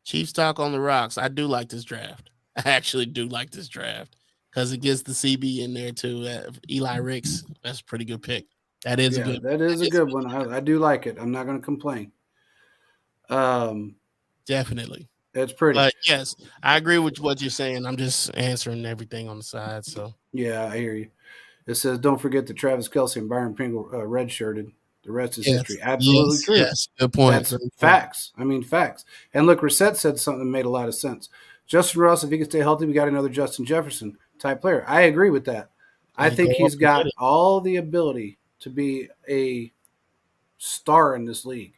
Chiefs talk on the rocks. I do like this draft. I actually do like this draft because it gets the CB in there too. Eli Ricks, that's a pretty good pick. That is a good. That is a good one. I do like it. I'm not going to complain. Definitely. It's pretty. But yes, I agree with what you're saying. I'm just answering everything on the side. So yeah, I hear you. It says, don't forget that Travis Kelce and Byron Pringle redshirted. The rest is history. Absolutely true. Yes, good point. That's facts. I mean, facts. And look, Reset said something that made a lot of sense. Justin Ross, if he can stay healthy, we got another Justin Jefferson type player. I agree with that. I think he's got all the ability to be a star in this league.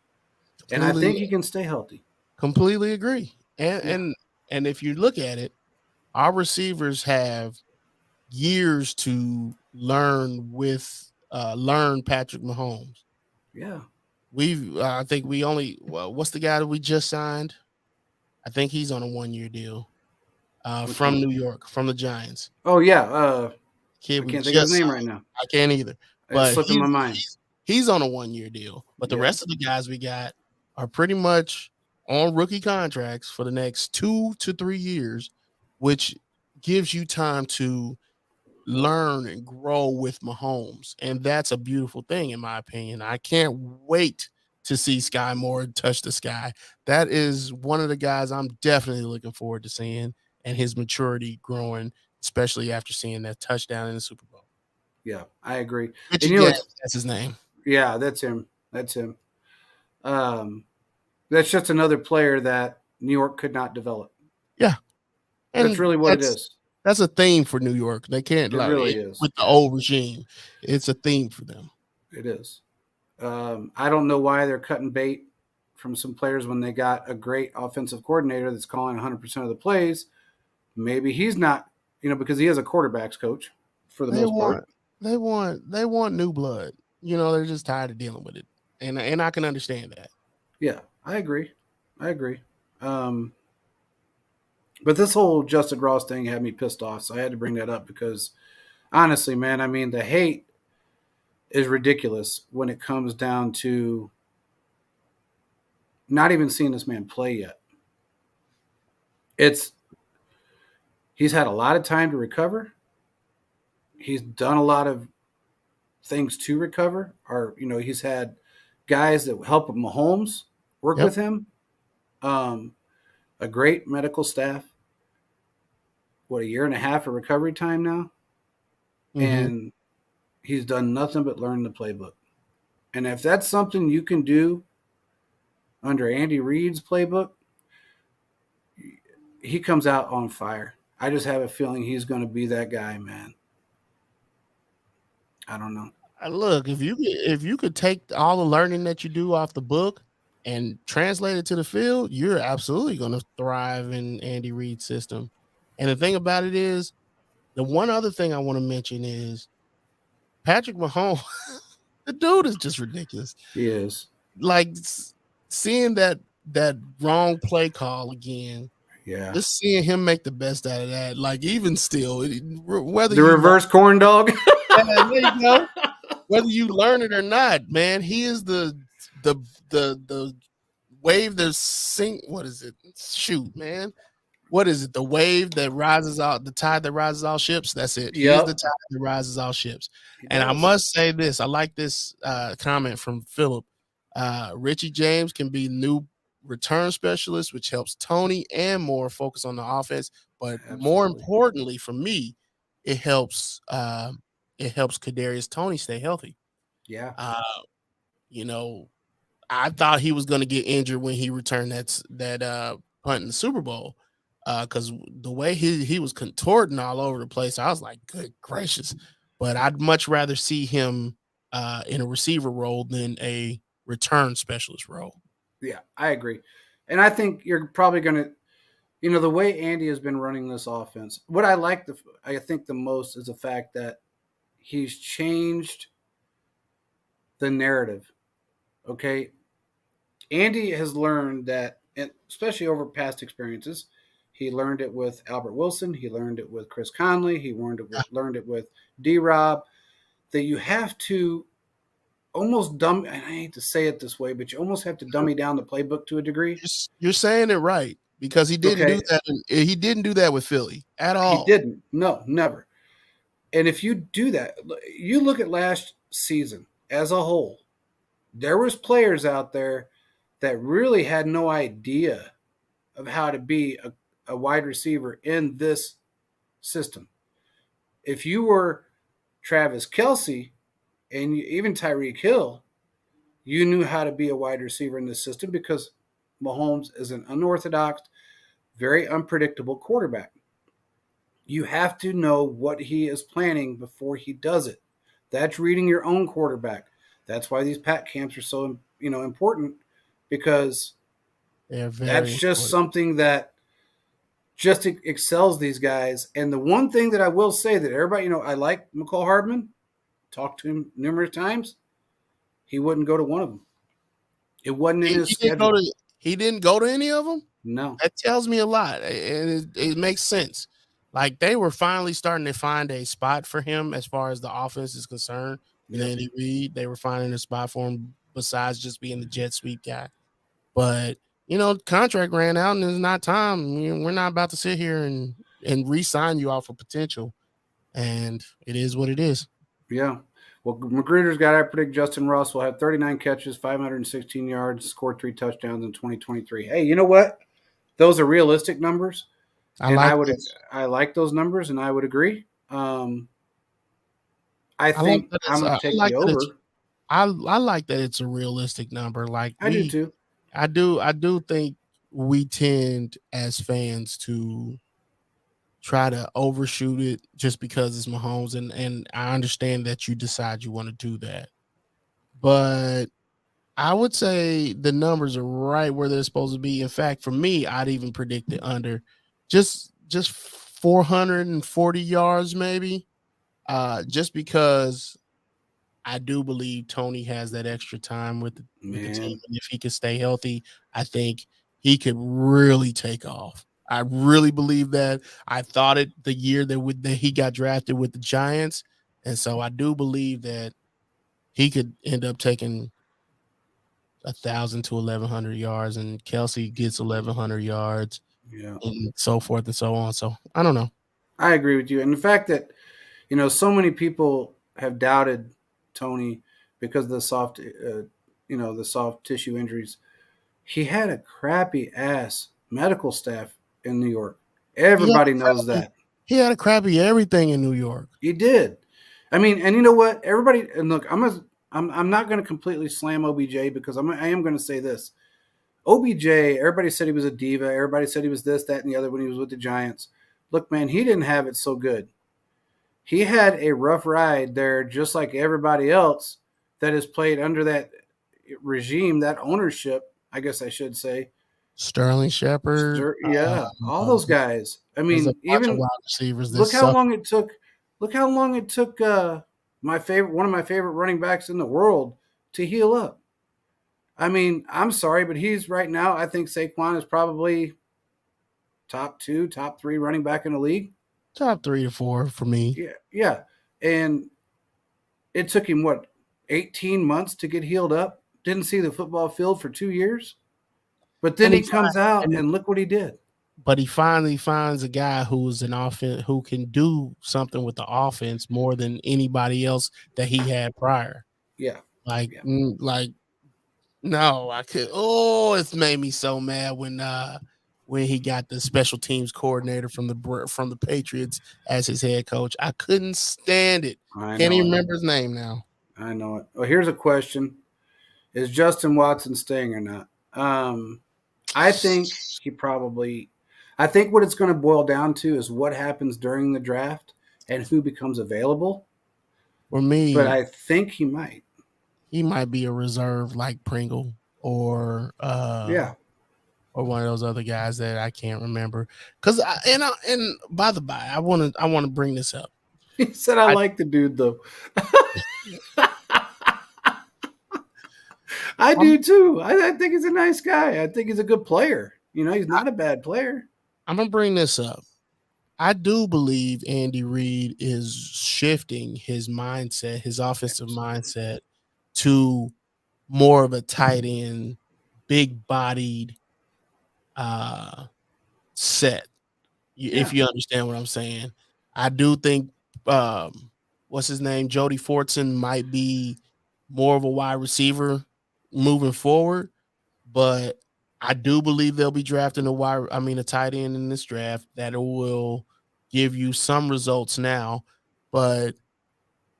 And I think he can stay healthy. Completely agree. And if you look at it, our receivers have years to learn Patrick Mahomes. Yeah. I think we only what's the guy that we just signed? I think he's on a 1-year deal. From New York, from the Giants. Oh yeah. Kid, I can't think of his name right now. I can't either. But it's slipping my mind. He's on a 1-year deal. But the rest of the guys we got are pretty much on rookie contracts for the next 2 to 3 years, which gives you time to learn and grow with Mahomes. And that's a beautiful thing, in my opinion. I can't wait to see Sky Moore touch the sky. That is one of the guys I'm definitely looking forward to seeing and his maturity growing, especially after seeing that touchdown in the Super Bowl. Yeah, I agree. That's his name. Yeah, that's him. That's him. That's just another player that New York could not develop. Yeah. And that's really what it is. That's a theme for New York. They can't is. With the old regime. It's a theme for them. It is. I don't know why they're cutting bait from some players when they got a great offensive coordinator that's calling 100% of the plays. Maybe he's not, because he is a quarterback's coach for the most part. They want new blood. They're just tired of dealing with it. And I can understand that. Yeah, I agree. But this whole Justin Ross thing had me pissed off, so I had to bring that up because, honestly, man, I mean, the hate is ridiculous when it comes down to not even seeing this man play yet. He's had a lot of time to recover. He's done a lot of things to recover. He's had guys that help Mahomes work with him. A great medical staff. What, 1.5 years of recovery time now? Mm-hmm. And he's done nothing but learn the playbook. And if that's something you can do under Andy Reid's playbook, he comes out on fire. I just have a feeling he's going to be that guy, man. I don't know. Look, if you could take all the learning that you do off the book and translate it to the field, you're absolutely going to thrive in Andy Reid's system. And the thing about it is, the one other thing I want to mention is Patrick Mahomes. The dude is just ridiculous. He is. Like seeing that wrong play call again. Yeah. Just seeing him make the best out of that. Like even still, whether the reverse corn dog. There you go. Whether you learn it or not, man, he is the wave that sink. What is it? Shoot, man. What is it? The wave that rises out, the tide that rises all ships. That's it. Yep. He is the tide that rises all ships. And I must say this. I like this comment from Philip. Richie James can be new return specialist, which helps Tony and Moore focus on the offense. But more importantly for me, it helps Kadarius Toney stay healthy. Yeah. I thought he was going to get injured when he returned that punt in the Super Bowl. Because the way he was contorting all over the place, I was like, good gracious. But I'd much rather see him in a receiver role than a return specialist role. Yeah, I agree. And I think you're probably going to, the way Andy has been running this offense, what I think the most is the fact that he's changed the narrative. Okay. Andy has learned that, and especially over past experiences, he learned it with Albert Wilson. He learned it with Chris Conley. He learned it with D Rob, that you have to almost dumb, and I hate to say it this way, but you almost have to dummy down the playbook to a degree. You're saying it right, because he didn't do that. He didn't do that with Philly at all. He didn't. No, never. And if you do that, you look at last season as a whole, there was players out there that really had no idea of how to be a wide receiver in this system. If you were Travis Kelce and even Tyreek Hill, you knew how to be a wide receiver in this system because Mahomes is an unorthodox, very unpredictable quarterback. You have to know what he is planning before he does it. That's reading your own quarterback. That's why these pack camps are so important, because that's just something that just excels these guys. And the one thing that I will say that everybody, I like McCall Hardman, talked to him numerous times. He wouldn't go to one of them. It wasn't in his schedule. He didn't go to any of them? No. That tells me a lot. And it makes sense. Like, they were finally starting to find a spot for him as far as the offense is concerned. And then Andy Reid, they were finding a spot for him besides just being the jet sweep guy. But, contract ran out and it's not time. We're not about to sit here and re-sign you off of potential. And it is what it is. Yeah. Well, Magruder's got, I predict Justin Ross will have 39 catches, 516 yards, score 3 touchdowns in 2023. Hey, you know what? Those are realistic numbers. I like those numbers, and I would agree. I think I'm going to take the over. I like that it's a realistic number. Like, I do too. I do think we tend as fans to try to overshoot it just because it's Mahomes, and I understand that you decide you want to do that. But I would say the numbers are right where they're supposed to be. In fact, for me, I'd even predict it under just 440 yards maybe, just because I do believe Tony has that extra time with the team. And if he can stay healthy, I think he could really take off. I really believe that. I thought it the year that he got drafted with the Giants. And so I do believe that he could end up taking 1,000 to 1,100 yards, and Kelce gets 1,100 yards, and so forth and so on. So I don't know. I agree with you. And the fact that, so many people have doubted Tony because of the soft tissue injuries. He had a crappy ass medical staff in New York. Everybody knows that. He had a crappy everything in New York. He did. I mean, and you know what? Everybody, and look, I'm not going to completely slam OBJ, because I am going to say this. OBJ, everybody said he was a diva. Everybody said he was this, that, and the other when he was with the Giants. Look, man, he didn't have it so good. He had a rough ride there, just like everybody else that has played under that regime, that ownership, I guess I should say. Sterling Shepard. All those guys. I mean, even wide receivers. Look how long it took one of my favorite running backs in the world to heal up. I mean, I'm sorry, but he's right now, I think Saquon is probably top 2, top 3 running back in the league. Top 3 to 4 for me. Yeah. And it took him, 18 months to get healed up? Didn't see the football field for 2 years? But then he comes out and look what he did. But he finally finds a guy who's an offense who can do something with the offense more than anybody else that he had prior. Yeah. No, I could. Oh, it's made me so mad when he got the special teams coordinator from the Patriots as his head coach. I couldn't stand it. Can't even remember his name now. I know it. Well, here's a question: is Justin Watson staying or not? I think I think what it's going to boil down to is what happens during the draft and who becomes available. For me, but I think he might. He might be a reserve like Pringle or or one of those other guys that I can't remember. Because and by the by, I want to bring this up. He said, I like the dude, though. I do, too. I think he's a nice guy. I think he's a good player. He's not a bad player. I'm going to bring this up. I do believe Andy Reid is shifting his mindset, his offensive mindset, to more of a tight end, big bodied set. If you understand what I'm saying. I do think what's his name? Jody Fortson might be more of a wide receiver moving forward, but I do believe they'll be drafting a tight end in this draft that will give you some results now. But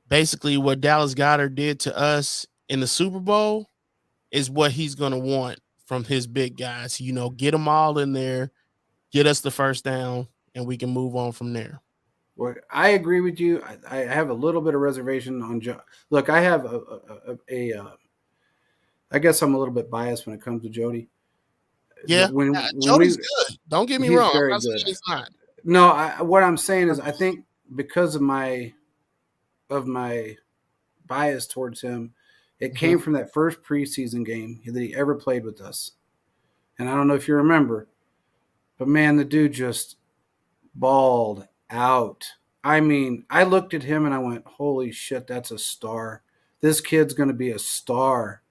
basically what Dallas Goedert did to us in the Super Bowl is what he's going to want from his big guys. Get them all in there, get us the first down, and we can move on from there. Well, I agree with you. I have a little bit of reservation on Joe. Look, I have I guess I'm a little bit biased when it comes to Jody. Yeah, Jody's good. Don't get me wrong. I'm not saying he's not. No, what I'm saying is I think because of my bias towards him, it came from that first preseason game that he ever played with us. And I don't know if you remember, but man, the dude just balled out. I mean, I looked at him and I went, holy shit, that's a star. This kid's going to be a star.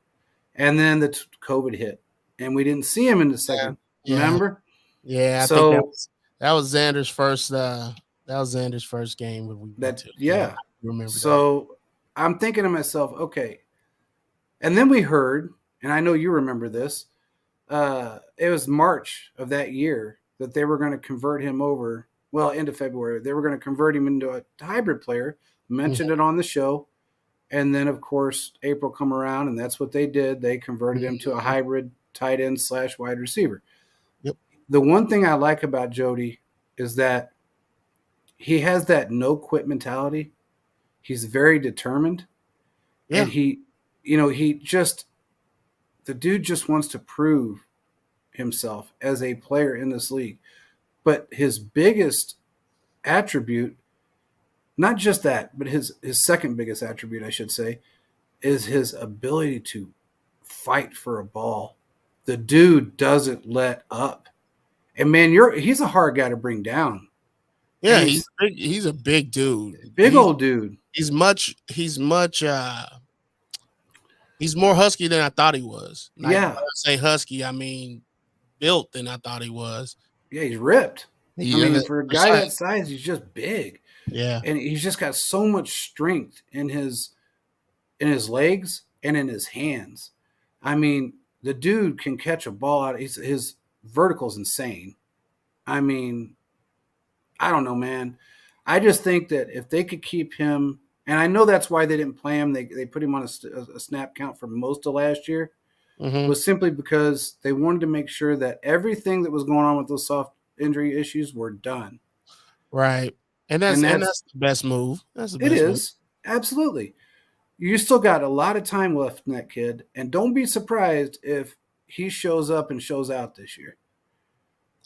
And then the COVID hit, and we didn't see him in the second. Yeah. Remember? Yeah, I think that was Xander's first. That was Xander's first game. I remember. So I'm thinking to myself, okay. And then we heard, and I know you remember this. It was March of that year that they were going to convert him over. Well, end of February, they were going to convert him into a hybrid player. Mentioned it on the show. And then, of course, April come around, and that's what they did. They converted him to a hybrid tight end / wide receiver. Yep. The one thing I like about Jody is that he has that no-quit mentality. He's very determined. Yeah. And the dude just wants to prove himself as a player in this league. But his biggest attribute, not just that, but his second biggest attribute, I should say, is his ability to fight for a ball. The dude doesn't let up. And, man, he's a hard guy to bring down. Yeah, he's a big dude. Old dude. He's more husky than I thought he was. When I say husky, I mean built than I thought he was. Yeah, he's ripped. For a guy that size, he's just big. Yeah. And he's just got so much strength in his legs and in his hands. I mean, the dude can catch a ball out. His vertical's insane. I mean, I don't know, man. I just think that if they could keep him, and I know that's why they didn't play him. They put him on a snap count for most of last year, was simply because they wanted to make sure that everything that was going on with those soft injury issues were done. Right. And that's the best move. It is. Absolutely. You still got a lot of time left in that kid, and don't be surprised if he shows up and shows out this year.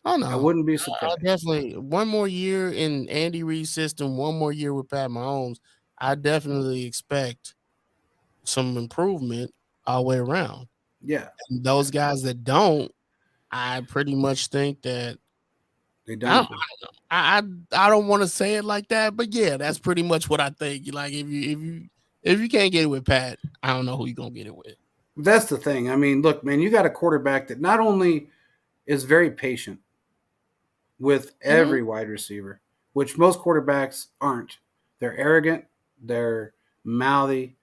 Oh, no. I wouldn't be surprised. Definitely. One more year in Andy Reid's system, one more year with Pat Mahomes, I definitely expect some improvement all the way around. Yeah. And those guys that don't, I pretty much think that they don't. I don't want to say it like that, but yeah, that's pretty much what I think. Like if you can't get it with Pat, I don't know who you're gonna get it with. That's the thing. I mean, look, man, you got a quarterback that not only is very patient with every wide receiver, which most quarterbacks aren't. They're arrogant, they're mouthy,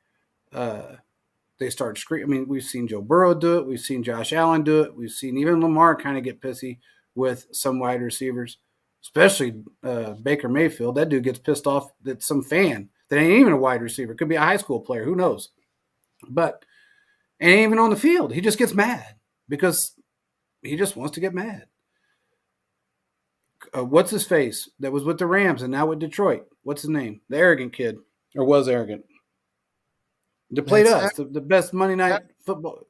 they start screaming. I mean, we've seen Joe Burrow do it, we've seen Josh Allen do it, we've seen even Lamar kind of get pissy with some wide receivers, especially Baker Mayfield. That dude gets pissed off that some fan that ain't even a wide receiver, could be a high school player, who knows. But ain't even on the field. He just gets mad because he just wants to get mad. What's his face that was with the Rams and now with Detroit? What's his name? The arrogant kid, or was arrogant. That played us, the best Monday night football.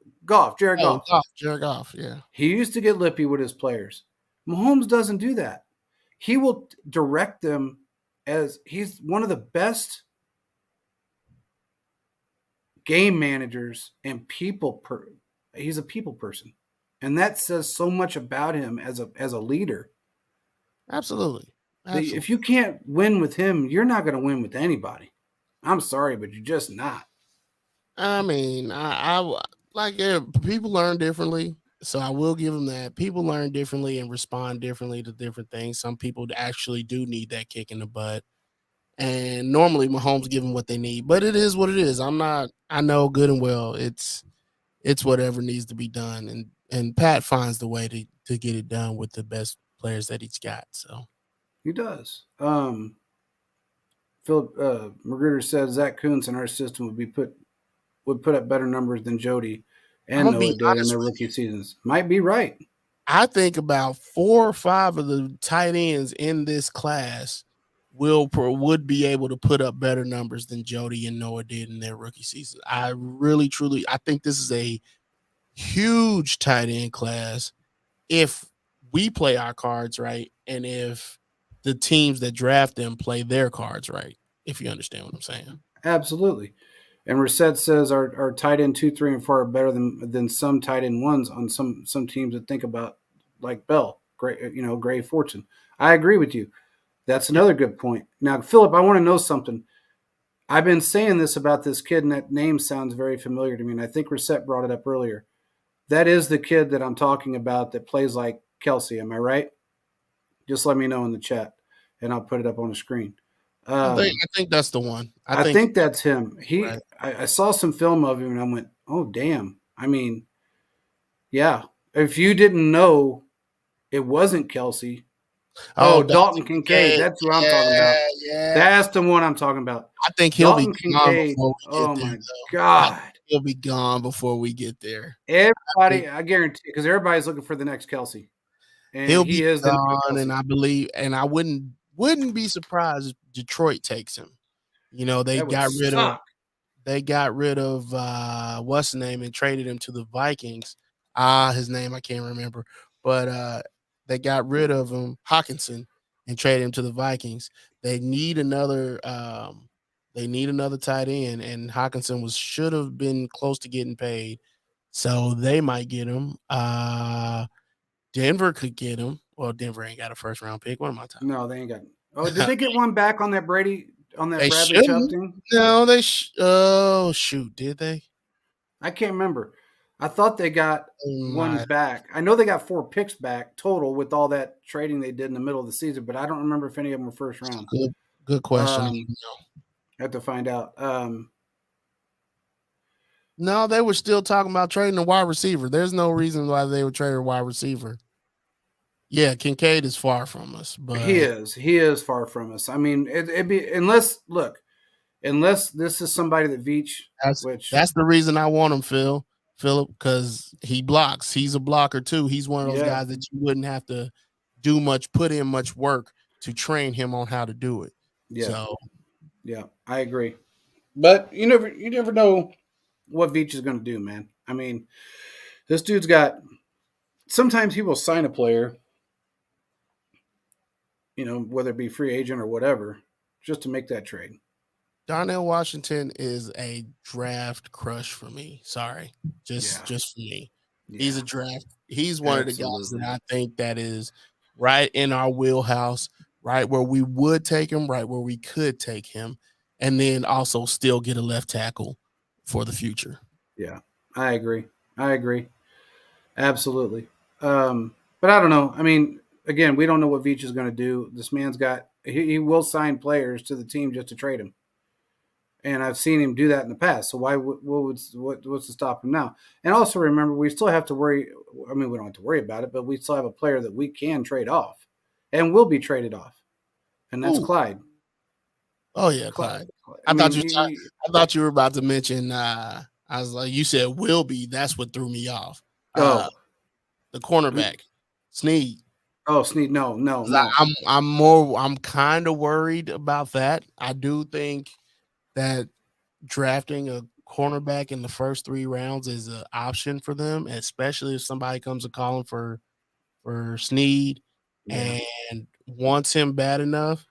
Jared Goff. Jared Goff, yeah. He used to get lippy with his players. Mahomes doesn't do that. He will direct them as he's one of the best game managers and he's a people person. And that says so much about him as a leader. Absolutely. If you can't win with him, you're not going to win with anybody. I'm sorry, but you're just not. I mean, people learn differently, so I will give them that. People learn differently and respond differently to different things. Some people actually do need that kick in the butt, and normally Mahomes give them what they need. But it is what it is. I know good and well it's whatever needs to be done, and Pat finds the way to get it done with the best players that he's got. So he does. Philip Magruder says Zach Kuntz in our system would put up better numbers than Jody and Noah did in their rookie seasons. Might be right. I think about 4 or 5 of the tight ends in this class would be able to put up better numbers than Jody and Noah did in their rookie season. I really, truly, I think this is a huge tight end class if we play our cards right and if the teams that draft them play their cards right, if you understand what I'm saying. Absolutely. And Reset says our tight end 2, 3, and 4 are better than some tight end ones on some teams that think about like Bell, Gray Fortune. I agree with you. That's another good point. Now, Philip, I want to know something. I've been saying this about this kid, and that name sounds very familiar to me, and I think Reset brought it up earlier. That is the kid that I'm talking about that plays like Kelsey. Am I right? Just let me know in the chat, and I'll put it up on the screen. I think that's the one. I think that's him. Right. I saw some film of him, and I went, oh, damn. I mean, yeah. If you didn't know it wasn't Kelsey. Oh, Dalton Kincaid. That's who I'm talking about. Yeah. That's the one I'm talking about. I think he'll be gone before we get there. My God. He'll be gone before we get there. Everybody, I guarantee, because everybody's looking for the next Kelsey. And he'll be gone, and I believe, and I wouldn't be surprised if Detroit takes him. You know, they got rid of what's the name and traded him to the Vikings. His name I can't remember, but they got rid of him, Hawkinson, and traded him to the Vikings. They need another tight end, and Hawkinson should have been close to getting paid, so they might get him. Denver could get him. Well, Denver ain't got a first round pick. What am I talking? No, they ain't got. Oh, did they get one back on that Bradley Chubb thing? No, they. Oh shoot, did they? I can't remember. I thought they got one back. I know they got 4 picks back total with all that trading they did in the middle of the season, but I don't remember if any of them were first round. Good question. I have to find out. No, they were still talking about trading a wide receiver. There's no reason why they would trade a wide receiver. Yeah, Kincaid is far from us, but he is far from us. I mean, it'd be unless this is somebody that Veach. That's the reason I want him, Philip, because he blocks. He's a blocker too. He's one of those guys that you wouldn't have to put in much work to train him on how to do it. Yeah. So, yeah, I agree. But you never know what Veach is going to do, man. I mean, this dude's got. Sometimes he will sign a player, whether it be free agent or whatever, just to make that trade. Darnell Washington is a draft crush for me. Sorry. Just for me. Yeah. He's a draft. He's one of the guys that I think that is right in our wheelhouse, right where we would take him, right where we could take him, and then also still get a left tackle for the future. Yeah, I agree. Absolutely. But I don't know. I mean, again, we don't know what Veach is going to do. This man's got he will sign players to the team just to trade him. And I've seen him do that in the past. So what's to stop him now? And also remember, we still have to worry. I mean, we don't have to worry about it, but we still have a player that we can trade off and will be traded off. And that's Clyde. Oh yeah, Clyde. I thought you were about to mention, I was like, you said will be. That's what threw me off. The cornerback, Snead. Oh, Snead. No. I'm kind of worried about that. I do think that drafting a cornerback in the first 3 rounds is an option for them, especially if somebody comes to calling for Snead and wants him bad enough.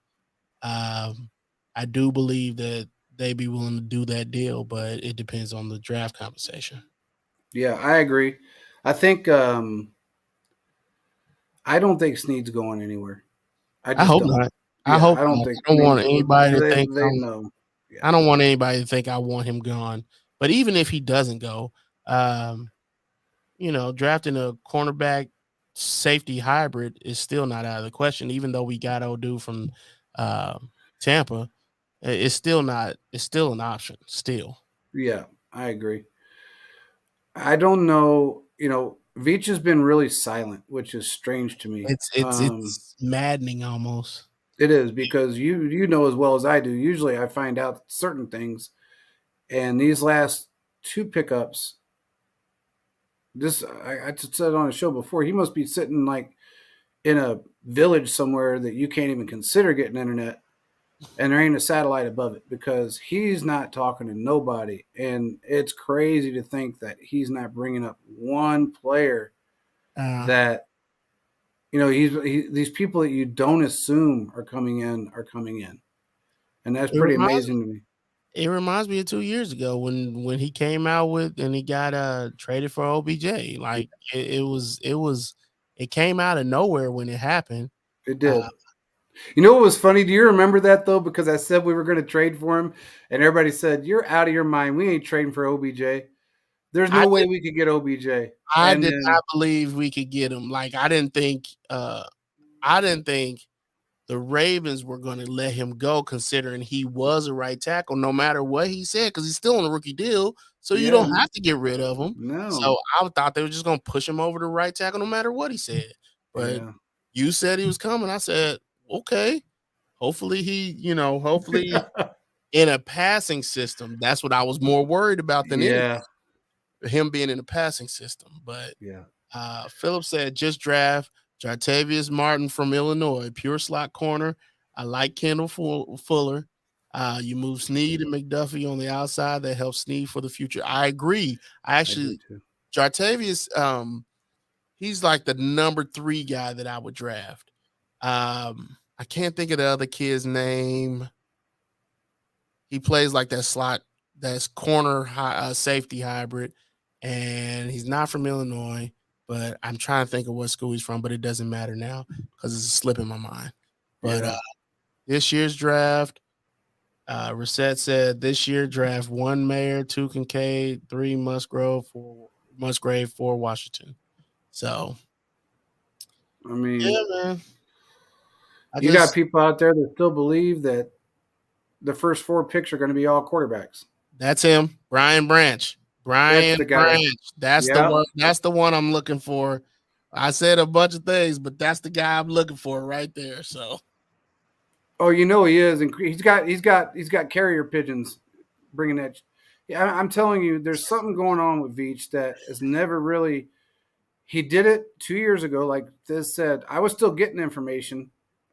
I do believe that they be willing to do that deal, but it depends on the draft compensation. Yeah, I agree. I think I don't think Snead's going anywhere. I I just hope don't. not. I Yeah, hope I don't not. think. I I don't want mean, anybody to think they know. Yeah, I don't want anybody to think I want him gone. But even if he doesn't go, um, drafting a cornerback safety hybrid is still not out of the question. Even though we got old dude from uh, Tampa, it's still not. It's still an option. Still, yeah, I agree. I don't know. Veach has been really silent, which is strange to me. it's maddening almost. It is because you know as well as I do. Usually, I find out certain things, and these last two pickups, this I said on a show before. He must be sitting like in a village somewhere that you can't even consider getting internet, and there ain't a satellite above it because he's not talking to nobody, and it's crazy to think that he's not bringing up one player Uh, that these people that you don't assume are coming in are coming in, and that's it pretty reminds amazing to me. it reminds me of 2 years ago when he came out with and he got traded for OBJ. Like it came out of nowhere when it happened. It Uh, did. You know what was funny? Do you remember that though? Because I said we were going to trade for him, and everybody said you're out of your mind. We ain't trading for OBJ. There's I no way did we could get OBJ. I And did not then believe we could get him. Like I didn't think the Ravens were going to let him go, considering he was a right tackle, no matter what he said, because he's still on a rookie deal. So you yeah, don't have to get rid of him. So no, I thought they were just going to push him over to right tackle, no matter what he said. But yeah, you said he was coming. I said, okay. Hopefully hopefully in a passing system. That's what I was more worried about than anything, yeah, him being in a passing system. But yeah. Philip said, just draft Jartavius Martin from Illinois, pure slot corner. I like Kendall Fuller. You move Snead and McDuffie on the outside. That helps Snead for the future. I agree. I I do actually, too. Jartavius, he's like the number 3 guy that I would draft. I can't think of the other kid's name. He plays like that slot, that's corner safety hybrid, and he's not from Illinois. But I'm trying to think of what school he's from, but it doesn't matter now because it's a slip in my mind. But Yeah, this year's draft, Reset said this year draft 1 Mayer, 2 Kincaid, 3 Musgrave, 4 Washington. So I mean, yeah, man. I you got just people out there that still believe that the first 4 picks are going to be all quarterbacks. That's him, Brian Branch. That's Brian the guy. Branch. That's the Yeah. one. That's the one I'm looking for. I said a bunch of things, but that's the guy I'm looking for right there. So Oh, he is, and he's got carrier pigeons bringing that. Yeah, I'm telling you, there's something going on with Veach that has never really. He did it 2 years ago, like this said. I was still getting information,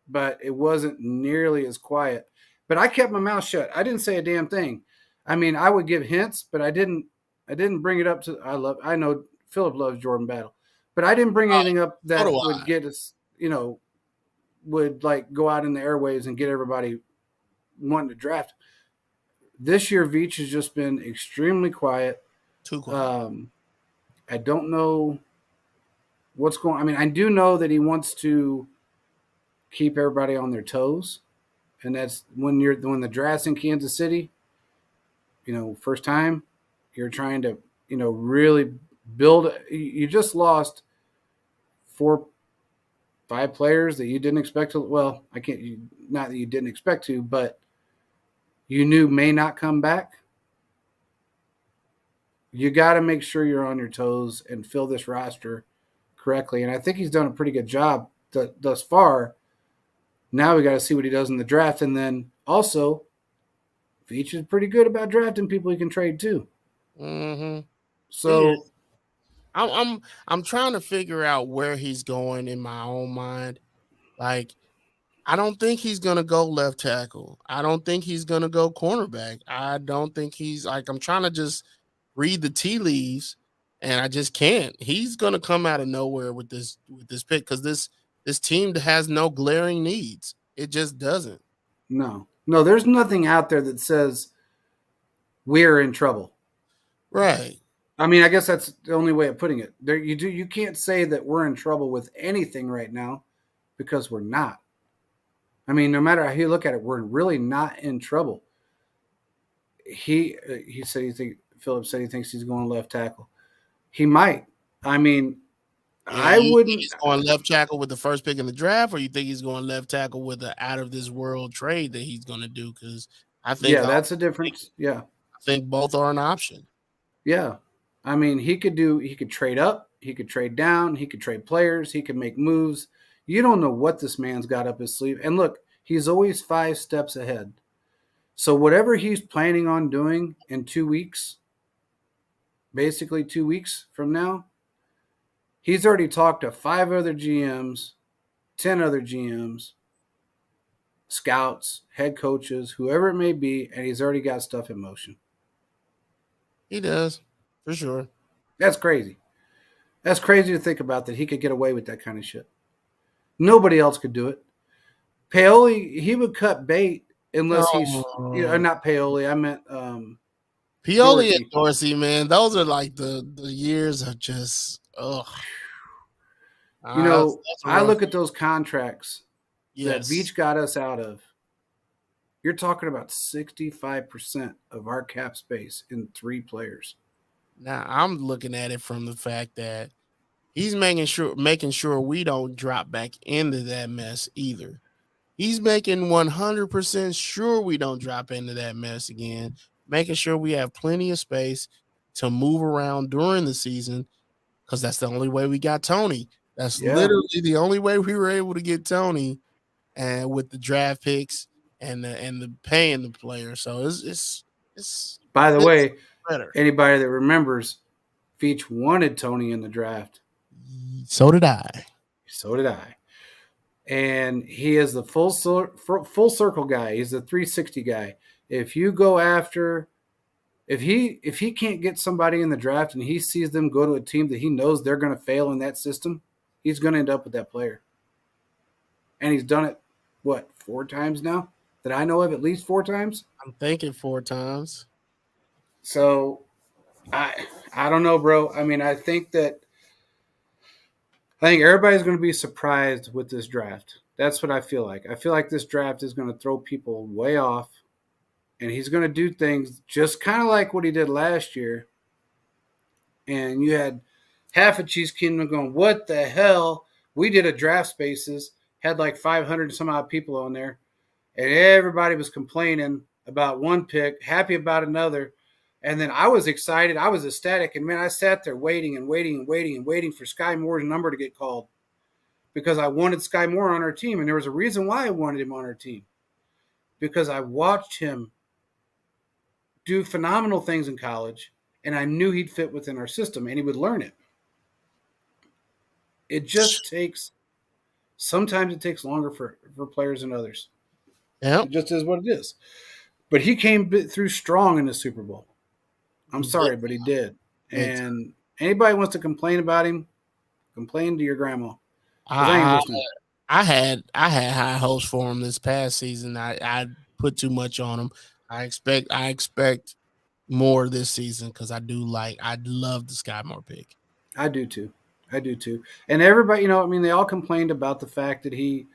but it wasn't nearly as quiet. But I kept my mouth shut. I didn't say a damn thing. I mean, I would give hints, but I didn't. I didn't bring it up to. I know Philip loves Jordan Battle, but I didn't bring anything up so that do would I. get us. Would like go out in the airways and get everybody wanting to draft. This year, Veach has just been extremely quiet. Too quiet. I don't know what's going. I mean, I do know that he wants to keep everybody on their toes, and that's when the draft's in Kansas City. First time, you're trying to really build. You just lost 4, 5 players that you didn't expect to. Well, I can't. Not that you didn't expect to, but you knew may not come back. You got to make sure you're on your toes and fill this roster correctly. And I think he's done a pretty good job thus far. Now we got to see what he does in the draft. And then also, Veach is pretty good about drafting people he can trade too. Mm-hmm. So I'm trying to figure out where he's going in my own mind. Like, I don't think he's gonna go left tackle. I don't think he's gonna go cornerback. I don't think he's like, I'm trying to just read the tea leaves, and I just can't. He's gonna come out of nowhere with this pick because this team has no glaring needs. It just doesn't. No, there's nothing out there that says we're in trouble. Right. I mean, I guess that's the only way of putting it. You can't say that we're in trouble with anything right now because we're not. I mean, no matter how you look at it, we're really not in trouble. He said Phillips said he thinks he's going left tackle. He might. I mean, Yeah, I you think wouldn't. he's going left tackle with the first pick in the draft, or you think he's going left tackle with an out of this world trade that he's going to do? Because I think that's a difference. Yeah, I think both are an option. yeah. I mean, he could trade up, he could trade down, he could trade players, he could make moves. You don't know what this man's got up his sleeve. And look, he's always 5 steps ahead. So whatever he's planning on doing in 2 weeks, basically 2 weeks from now, he's already talked to 5 other GMs, 10 other GMs, scouts, head coaches, whoever it may be, and he's already got stuff in motion. He does, for sure. That's crazy. That's crazy to think about that he could get away with that kind of shit. Nobody else could do it. Paoli, he would cut bait unless he's not Paoli. I meant Paoli and Dorsey, man. Those are like the years of just I look at those contracts that yes. Veach got us out of. You're talking about 65% of our cap space in 3 players. Now I'm looking at it from the fact that he's making sure we don't drop back into that mess either. He's making 100% sure we don't drop into that mess again, making sure we have plenty of space to move around during the season, because that's the only way we got Tony. That's literally the only way we were able to get Tony, and with the draft picks and the paying the player. So it's by the way, better. Anybody that remembers, Veach wanted Tony in the draft. So did I. And he is the full circle guy. He's the 360 guy. If you go after, if he can't get somebody in the draft and he sees them go to a team that he knows they're going to fail in that system, he's going to end up with that player. And he's done it, 4 times now? That I know of, at least 4 times? I'm thinking 4 times. So, I don't know, bro. I mean, I think everybody's going to be surprised with this draft. That's what I feel like. I feel like this draft is going to throw people way off, and he's going to do things just kind of like what he did last year. And you had half of Chiefs Kingdom going, what the hell? We did a draft spaces, had like 500 some odd people on there, and everybody was complaining about one pick, happy about another. And then I was excited. I was ecstatic. And, man, I sat there waiting for Sky Moore's number to get called because I wanted Sky Moore on our team. And there was a reason why I wanted him on our team, because I watched him do phenomenal things in college, and I knew he'd fit within our system, and he would learn it. It just takes – sometimes it takes longer for players than others. Yeah, it just is what it is. But he came through strong in the Super Bowl. I'm sorry, but he did. And anybody wants to complain about him, complain to your grandma. I ain't listening. I had high hopes for him this past season. I put too much on him. I expect more this season because I love the Sky Moore pick. I do too. And everybody, they all complained about the fact that he,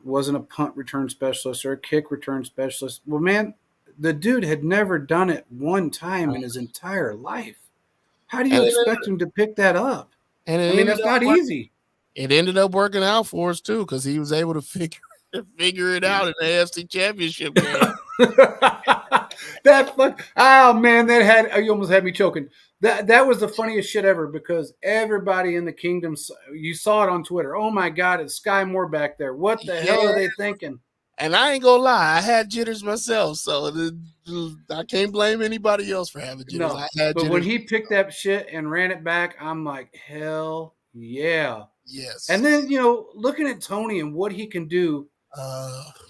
wasn't a punt return specialist or a kick return specialist. Well, man, the dude had never done it one time in his entire life. How do you expect him to pick that up? And that's not easy. It ended up working out for us too, because he was able to figure it out in the AFC Championship game. You almost had me choking. That was the funniest shit ever, because everybody in the kingdom, you saw it on Twitter. Oh my God, it's Sky Moore back there. What the hell are they thinking? And I ain't gonna lie, I had jitters myself, so I can't blame anybody else for having jitters. But when he picked that shit and ran it back, I'm like, hell yeah. Yes. And then, looking at Tony and what he can do,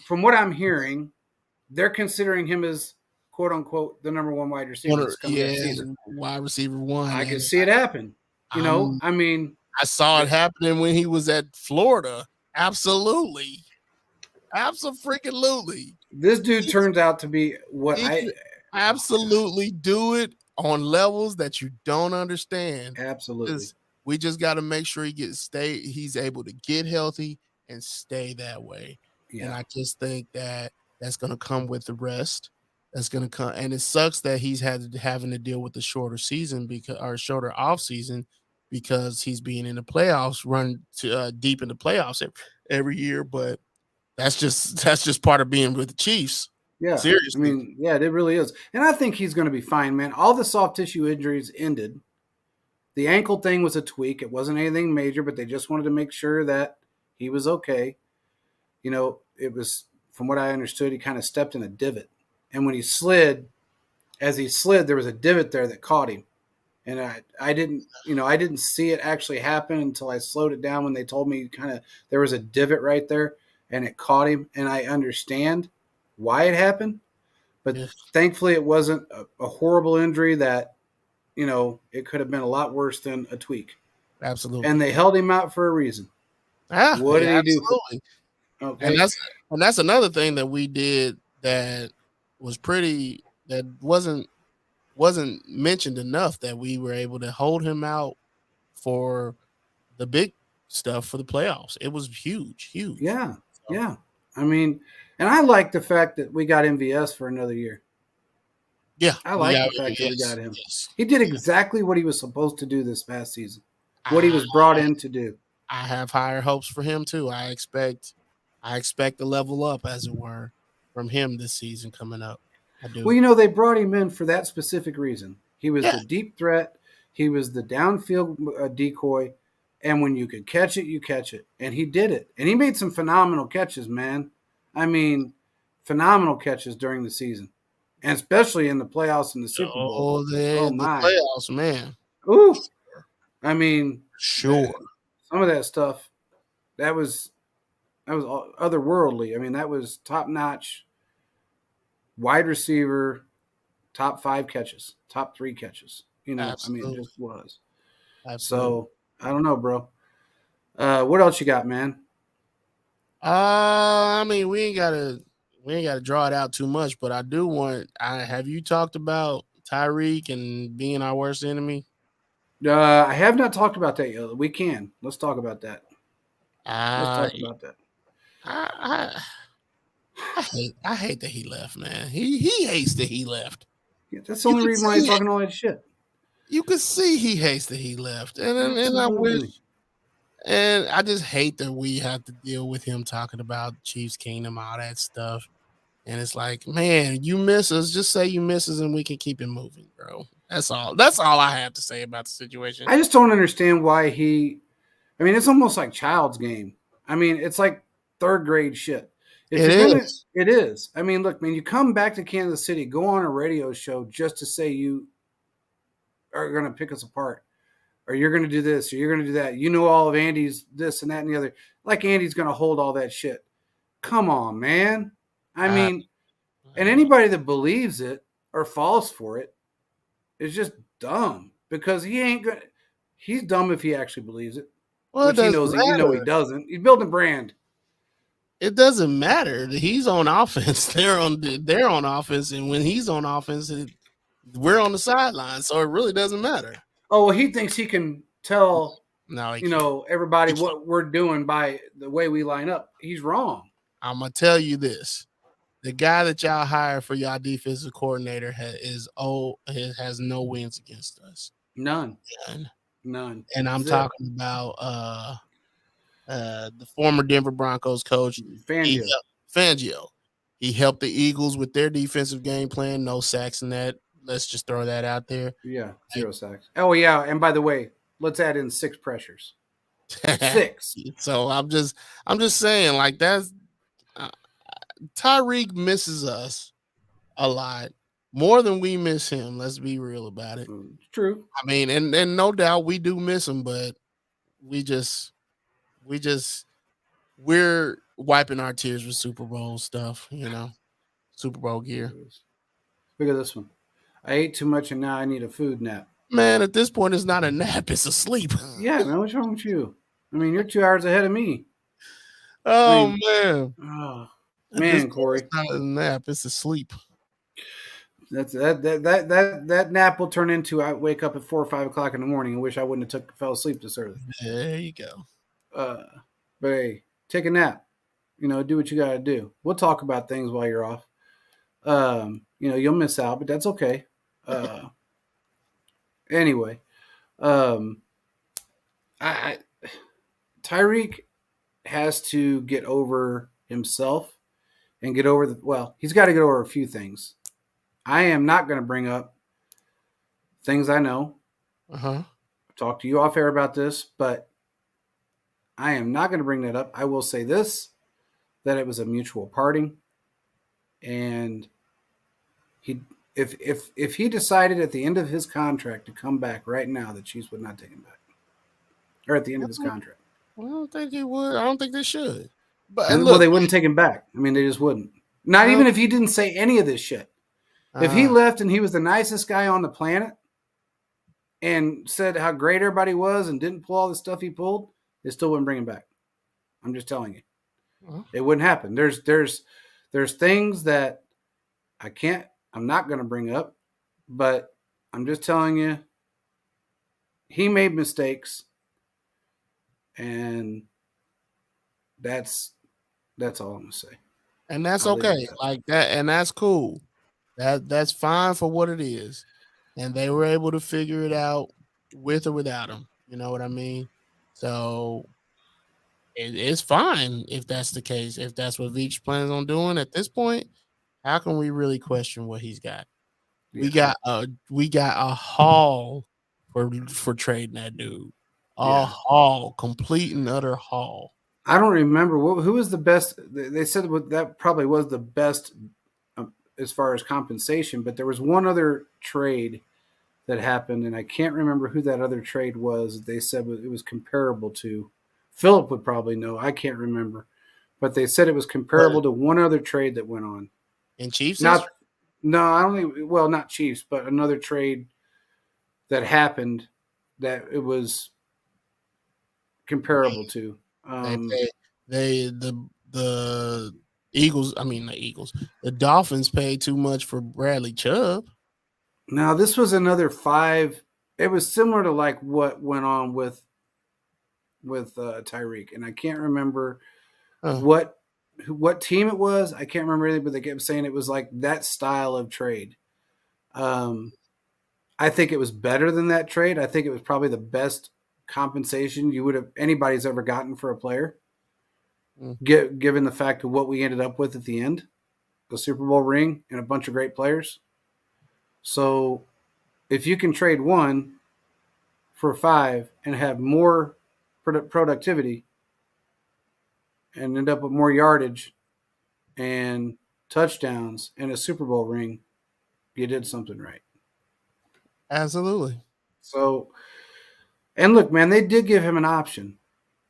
from what I'm hearing, they're considering him as, quote unquote, the number 1 wide receiver this coming season. Wide receiver 1. I can see it happen. I saw it happening when he was at Florida. Absolutely. Absolutely. This dude turns out to be what He can absolutely do it on levels that you don't understand. absolutely. We just got to make sure he's able to get healthy and stay that way. And Yeah. I just think that that's going to come with the rest. That's going to come, and it sucks that he's having to deal with the shorter season shorter off season because he's being in the playoffs, run to deep in the playoffs every year. But that's just part of being with the Chiefs. Yeah. I Seriously. mean, yeah, it really is. And I think he's going to be fine, man. All the soft tissue injuries ended. The ankle thing was a tweak. It wasn't anything major, but they just wanted to make sure that he was okay. You know, it was, from what I understood, he kind of stepped in a divot. And when he slid, as he slid, there was a divot there that caught him. And I didn't see it actually happen until I slowed it down when they told me there was a divot right there and it caught him. And I understand why it happened, but thankfully it wasn't a horrible injury that, it could have been a lot worse than a tweak. Absolutely. And they held him out for a reason. What did he do? Okay. And that's another thing that we did that was that wasn't mentioned enough, that we were able to hold him out for the big stuff for the playoffs. It was huge. Yeah. So. Yeah. I mean, and I like the fact that we got MVS for another year. Yeah. I like the fact that we got him. Yes. He did exactly what he was supposed to do this past season. What he was brought in to do. I have higher hopes for him too. I expect to level up, as it were, from him this season coming up. I do. Well, they brought him in for that specific reason. He was the deep threat. He was the downfield decoy. And when you could catch it, you catch it. And he did it. And he made some phenomenal catches, man. I mean, phenomenal catches during the season. And especially in the playoffs and the Super Bowl. The playoffs, man. Ooh. I mean, sure. Some of that stuff, that was otherworldly. I mean, that was top-notch wide receiver, top 5 catches, top 3 catches. Absolutely. I mean, it just was. Absolutely. So, I don't know, bro. What else you got, man? I mean, we ain't gotta draw it out too much, but I do want. Have you talked about Tyreek and being our worst enemy? I have not talked about that yet. We can. Let's talk about that. Let's talk about that. I hate that he left, man. He hates that he left. Yeah, that's the only reason why he's talking all that shit. You could see he hates that he left, and I wish. And I just hate that we have to deal with him talking about Chiefs Kingdom, all that stuff. And it's like, man, you miss us. Just say you miss us and we can keep it moving, bro. That's all. That's all I have to say about the situation. I just don't understand why it's almost like child's game. I mean, it's like 3rd grade shit. It is. I mean, look, man, you come back to Kansas City, go on a radio show just to say you are going to pick us apart. Or you're going to do this, or you're going to do that. You know all of Andy's this and that and the other. Like Andy's going to hold all that shit. Come on, man. I mean, and anybody that believes it or falls for it is just dumb, because he ain't good. He's dumb if he actually believes it. Well, which he knows that he doesn't. He's building a brand. It doesn't matter. He's on offense. They're on offense, and when he's on offense, we're on the sideline. So it really doesn't matter. Oh, well, he thinks he can tell everybody what we're doing by the way we line up. He's wrong. I'm going to tell you this. The guy that y'all hired for y'all defensive coordinator has no wins against us. None. And I'm talking about the former Denver Broncos coach, Fangio. He helped the Eagles with their defensive game plan. No sacks in that. Let's just throw that out there. Yeah, 0 sacks. Oh, yeah, and by the way, let's add in 6 pressures. 6. So I'm just saying, like, that's Tyreek misses us a lot more than we miss him. Let's be real about it. True. I mean, and no doubt we do miss him, but we're wiping our tears with Super Bowl stuff, Super Bowl gear. Look at this one. I ate too much and now I need a food nap. Man, at this point, it's not a nap; it's a sleep. Yeah, man. What's wrong with you? I mean, you're 2 hours ahead of me. Man. Man, Corey, It's not a nap; it's a sleep. that nap will turn into I wake up at 4 or 5 o'clock in the morning and wish I wouldn't have fell asleep this early. There you go. Uh, but hey, take a nap. Do what you got to do. We'll talk about things while you're off. You'll miss out, but that's okay. Anyway, um, I Tyreek has to get over himself and get over he's got to get over a few things. I am not going to bring up things I know. Talk to you off air about this, but I am not going to bring that up. I will say this, that it was a mutual parting, and if he decided at the end of his contract to come back right now, the Chiefs would not take him back. Or at the end of his contract. I don't think he would. I don't think they should. But Well, they wouldn't take him back. I mean, they just wouldn't. Not even if he didn't say any of this shit. If he left and he was the nicest guy on the planet and said how great everybody was and didn't pull all the stuff he pulled, they still wouldn't bring him back. I'm just telling you. It wouldn't happen. There's things that I'm not going to bring up, but I'm just telling you, he made mistakes, and that's all I'm going to say. And that's okay. Like that, and that's cool. That's fine for what it is. And they were able to figure it out with or without him. You know what I mean? So it's fine if that's the case. If that's what Veach plans on doing at this point, how can we really question what he's got? Yeah. We got a haul for trading that dude. Haul, complete and utter haul. I don't remember who was the best. They said that probably was the best as far as compensation, but there was one other trade that happened, and I can't remember who that other trade was. They said it was comparable to. Philip would probably know. I can't remember, but they said it was comparable to one other trade that went on. In Chiefs? I don't think. Well, not Chiefs, but another trade that happened that it was comparable to. The Eagles. I mean, the Eagles. The Dolphins paid too much for Bradley Chubb. Now this was another 5. It was similar to like what went on with Tyreek, and I can't remember what team it was. I can't remember anything, but they kept saying it was like that style of trade. I think it was better than that trade. I think it was probably the best compensation anybody's ever gotten for a player, given the fact of what we ended up with at the end, the Super Bowl ring and a bunch of great players. So if you can trade 1 for 5 and have more productivity and end up with more yardage and touchdowns and a Super Bowl ring, you did something right. Absolutely. So, and look, man, they did give him an option.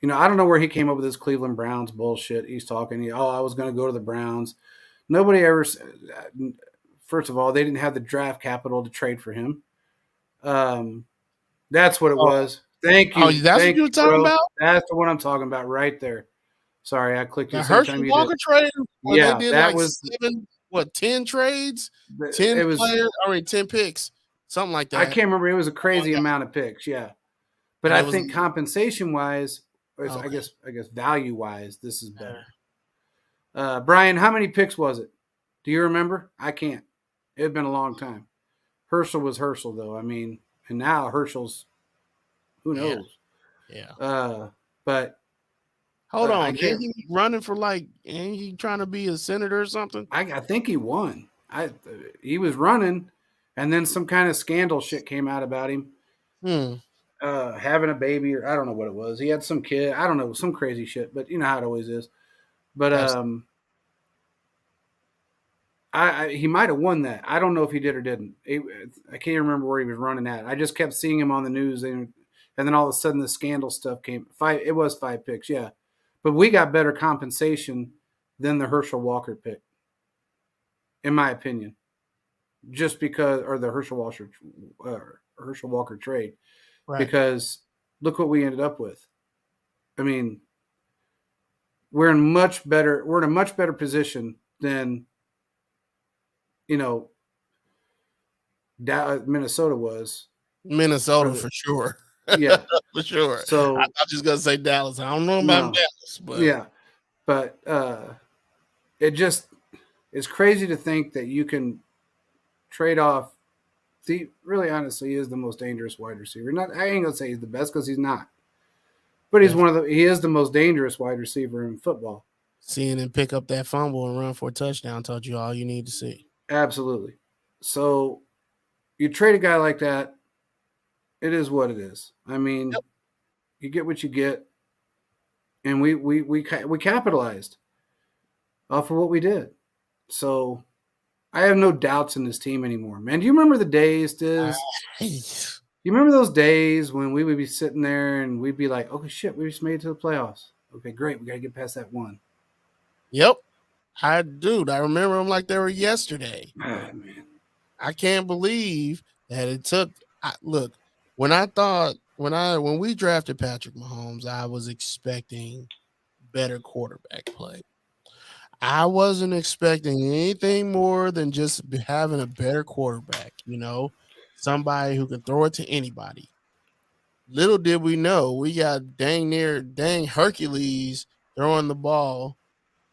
I don't know where he came up with this Cleveland Browns bullshit. He's talking, I was going to go to the Browns. Nobody ever said that. First of all, they didn't have the draft capital to trade for him. That's what it was. Thank you. Oh, that's what you were talking about? That's the one I'm talking about right there. Sorry, I clicked you. The Herschel Walker trade? Yeah, they did that was 10 trades? 10 players? 10 picks. Something like that. I can't remember. It was a crazy amount of picks, yeah. But I think compensation-wise, I guess value-wise, this is better. Brian, how many picks was it? Do you remember? I can't. It had been a long time. Herschel was Herschel, though. I mean, and now Herschel's, who knows? Yeah. But hold on. Ain't he running for ain't he trying to be a senator or something? I think he won. He was running, and then some kind of scandal shit came out about him. Having a baby, or I don't know what it was. He had some kid. I don't know, some crazy shit, but you know how it always is. But he might have won that. I don't know if he did or didn't. I can't remember where he was running at. I just kept seeing him on the news, and then all of a sudden the scandal stuff came. It was 5 picks, yeah. But we got better compensation than the Herschel Walker pick, in my opinion. Just because, or the Herschel Walker trade. Right. Because look what we ended up with. I mean, we're in a much better position than, you know, Minnesota was. Minnesota for sure. Yeah. For sure. So I thought you was gonna say Dallas. I don't know about No. Dallas, but yeah, but it's crazy to think that you can trade off really honestly, he is the most dangerous wide receiver. Not, I ain't gonna say he's the best because he's not, but he is the most dangerous wide receiver in football. Seeing him pick up that fumble and run for a touchdown told you all you need to see. Absolutely. So you trade a guy like that, it is what it is. I mean, you get what you get, and we capitalized off of what we did. So I have no doubts in this team anymore, man. Do you remember the days, Diz? You remember those days when we would be sitting there and we'd be like, "Oh shit, we just made it to the playoffs. Okay, great. We got to get past that one." Yep, I remember them like they were yesterday. Oh, man. I can't believe that it took. Look, when we drafted Patrick Mahomes, I was expecting better quarterback play. I wasn't expecting anything more than just having a better quarterback, somebody who can throw it to anybody. Little did we know, we got dang Hercules throwing the ball,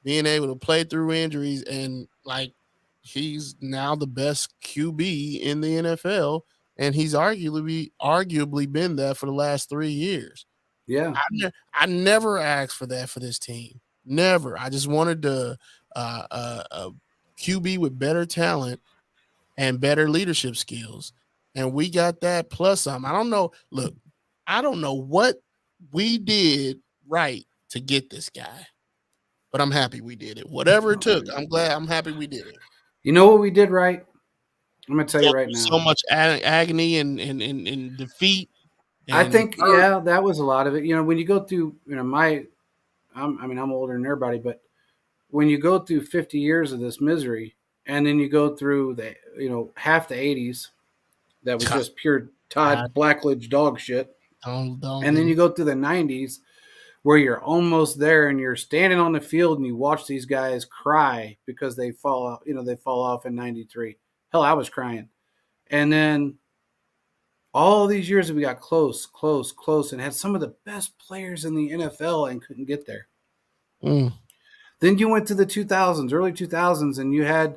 being able to play through injuries, and like he's now the best QB in the NFL, and he's arguably been that for the last 3 years. Yeah. I never asked for that for this team. Never. I just wanted a QB with better talent and better leadership skills. And we got that plus some. I don't know. Look, I don't know what we did right to get this guy, but I'm happy we did it. Whatever it took, I'm happy we did it. You know what we did right? I'm going to tell you right now. So much agony and defeat. And I think, that was a lot of it. When you go through, I'm older than everybody, but when you go through 50 years of this misery, and then you go through half the 80s, that was just pure Todd Blackledge dog shit. And then you go through the 90s, where you're almost there and you're standing on the field and you watch these guys cry because they fall off in 93. Hell, I was crying. And then all these years we got close, and had some of the best players in the NFL and couldn't get there. Then you went to the 2000s, early 2000s, and you had,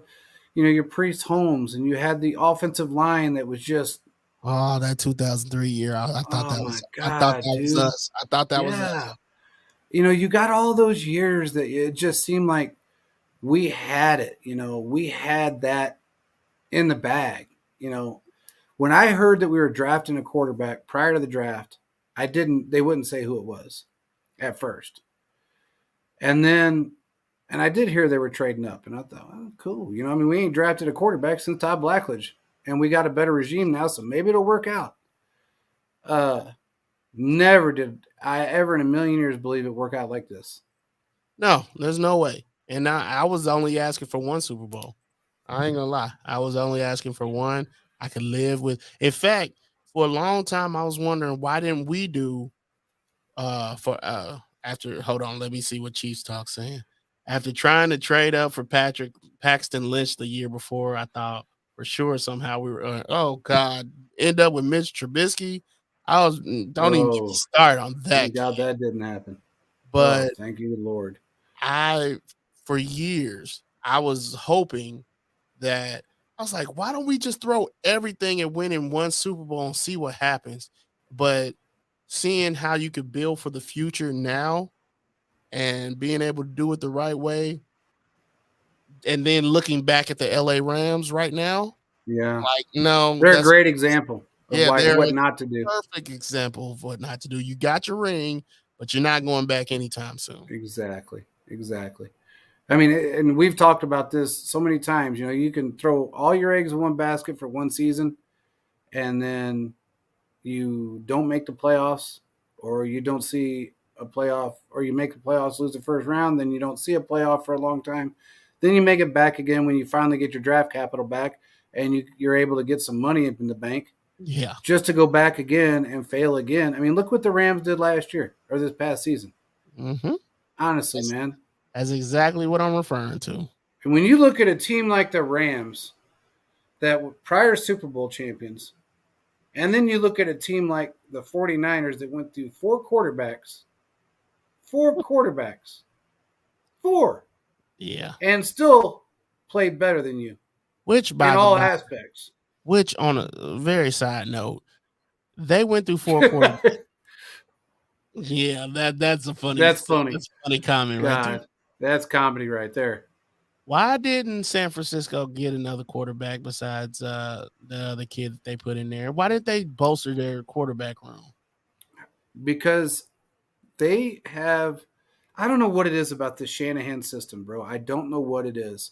your Priest Holmes, and you had the offensive line that was just. Oh, that 2003 year! I thought that was. God, I thought that was us. I thought that was us. You got all those years that it just seemed like we had it. We had that in the bag. When I heard that we were drafting a quarterback prior to the draft, they wouldn't say who it was at first. And then, I did hear they were trading up, and I thought, oh, cool. We ain't drafted a quarterback since Todd Blackledge, and we got a better regime now, so maybe it'll work out. Never did I ever in a million years believe it work out like this. No, there's no way. And I was only asking for one Super Bowl. I ain't gonna lie. I was only asking for one. I could live with. In fact, for a long time, I was wondering why didn't we do after. Hold on, let me see what Chiefs Talk saying. After trying to trade up for Paxton Lynch the year before, I thought for sure somehow we were. Oh God, end up with Mitch Trubisky. Don't even get me start on that. Thank God that didn't happen. But thank you, Lord. For years, I was hoping that I was like, why don't we just throw everything and win in one Super Bowl and see what happens? But seeing how you could build for the future now and being able to do it the right way, and then looking back at the LA Rams right now, they're a great example of what not to do. Perfect example of what not to do. You got your ring, but you're not going back anytime soon. Exactly. I mean, and we've talked about this so many times. You can throw all your eggs in one basket for one season, and then you don't make the playoffs, or you don't see a playoff, or you make the playoffs, lose the first round, then you don't see a playoff for a long time. Then you make it back again when you finally get your draft capital back, and you're able to get some money in the bank. Yeah. Just to go back again and fail again. I mean, look what the Rams did last year or this past season. Mm-hmm. Honestly, man. That's exactly what I'm referring to. And when you look at a team like the Rams that were prior Super Bowl champions, and then you look at a team like the 49ers that went through four quarterbacks, Yeah. and still played better than you Which, in by the all way, aspects. which on a very side note, they went through four quarterbacks. Yeah, that's a funny. That's funny. That's a funny comment right there. God, that's comedy right there. Why didn't San Francisco get another quarterback besides the other kid that they put in there? Why did they bolster their quarterback room? Because they have, I don't know what it is about the Shanahan system, bro. I don't know what it is.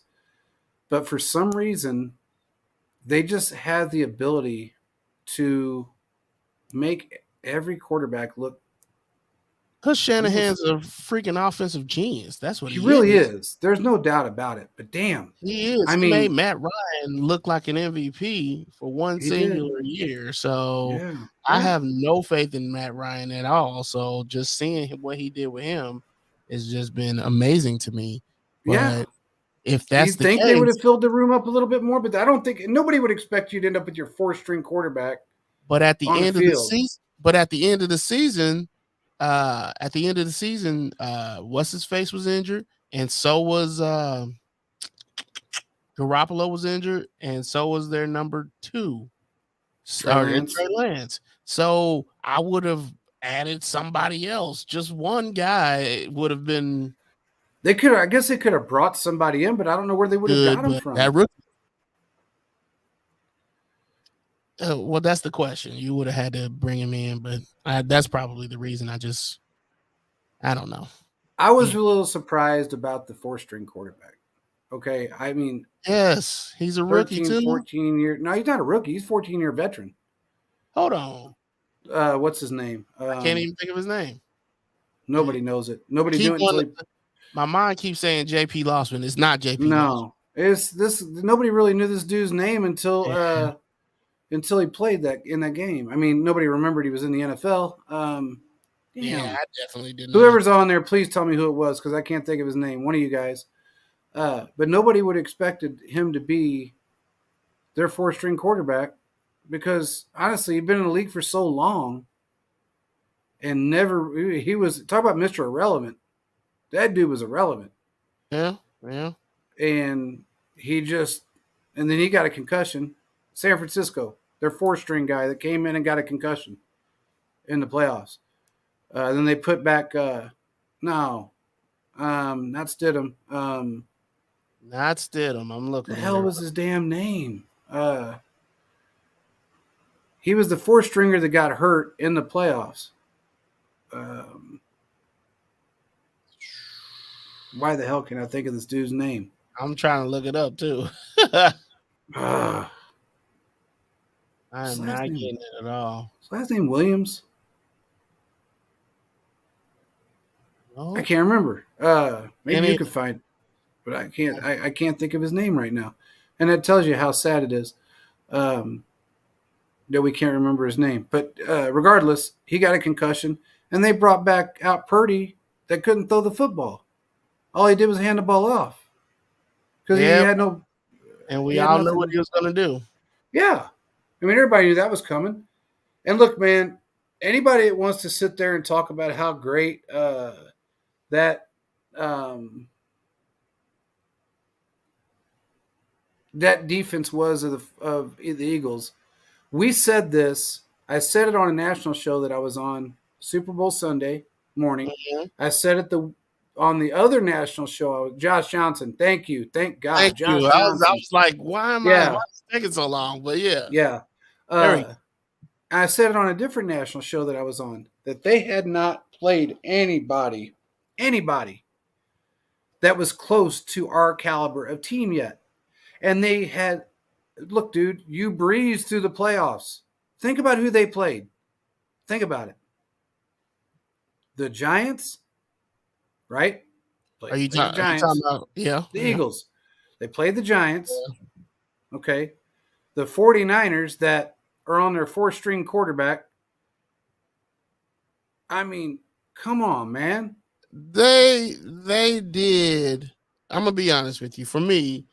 But for some reason, they just have the ability to make every quarterback look. Because Shanahan's a freaking offensive genius. That's what He he really is. is. There's no doubt about it. But damn, He is. I He made mean, Matt Ryan look like an MVP for one He did. singular year. So yeah, I yeah. have no faith in Matt Ryan at all. So just seeing what he did with him has just been amazing to me. But Yeah. if that's You'd the think case, they would have filled the room up a little bit more, but I don't think nobody would expect you to end up with your four-string quarterback. but at the on the end of the field. season, what's his face was injured, and so was Garoppolo was injured, and so was their number 2, Trey Lance. So I would have added somebody else. Just one guy would have been. They could, I guess, they could have brought somebody in, but I don't know where they would have good, got him but from. that rookie. Well, that's the question. You would have had to bring him in, but that's probably the reason. I don't know. I was a little surprised about the four-string quarterback. Okay, I mean, Yes, he's a rookie 13, too. 14 year. No, he's not a rookie. He's 14-year veteran. Hold on. What's his name? I can't even think of his name. Nobody knows it. Nobody knew it until my mind keeps saying JP Lossman. It's not JP Lossman. No, it's this. Nobody really knew this dude's name until until he played that in that game. I mean, nobody remembered he was in the NFL. Yeah, I definitely didn't. Whoever's on there, please tell me who it was because I can't think of his name. One of you guys. But nobody would have expected him to be their four-string quarterback because honestly, he'd been in the league for so long and never. He was talk about Mr. Irrelevant. That dude was irrelevant. Yeah. And and then he got a concussion. San Francisco, their four-string guy that came in and got a concussion in the playoffs. Then they put back, not Stidham. Not Stidham. I'm looking. The hell was his damn name? He was the four-stringer that got hurt in the playoffs. Why the hell can I think of this dude's name? I'm trying to look it up too. I am not getting it at all. His last name Williams? No. I can't remember. Maybe you could find, but I can't. I can't think of his name right now, and that tells you how sad it is that we can't remember his name. But regardless, he got a concussion, and they brought back out Purdy that couldn't throw the football. All he did was hand the ball off because he had no. And we all knew what he was going to do. Yeah, I mean everybody knew that was coming. And look, man, anybody that wants to sit there and talk about how great that defense was of the Eagles. We said this. I said it on a national show that I was on Super Bowl Sunday morning. Mm-hmm. I said it on the other national show. Josh Johnson. Thank you. Thank God. Thank Josh you. Johnson. I was like, why is it taking so long? But yeah. Yeah. I said it on a different national show that I was on that they had not played anybody that was close to our caliber of team yet. And they had, look, dude, you breezed through the playoffs. Think about who they played. Think about it. The Giants, right? Are you talking about, the Eagles. They played the Giants. Yeah. Okay. The 49ers that are on their four-string quarterback. I mean, come on, man. They did. I'm gonna be honest with you. For me,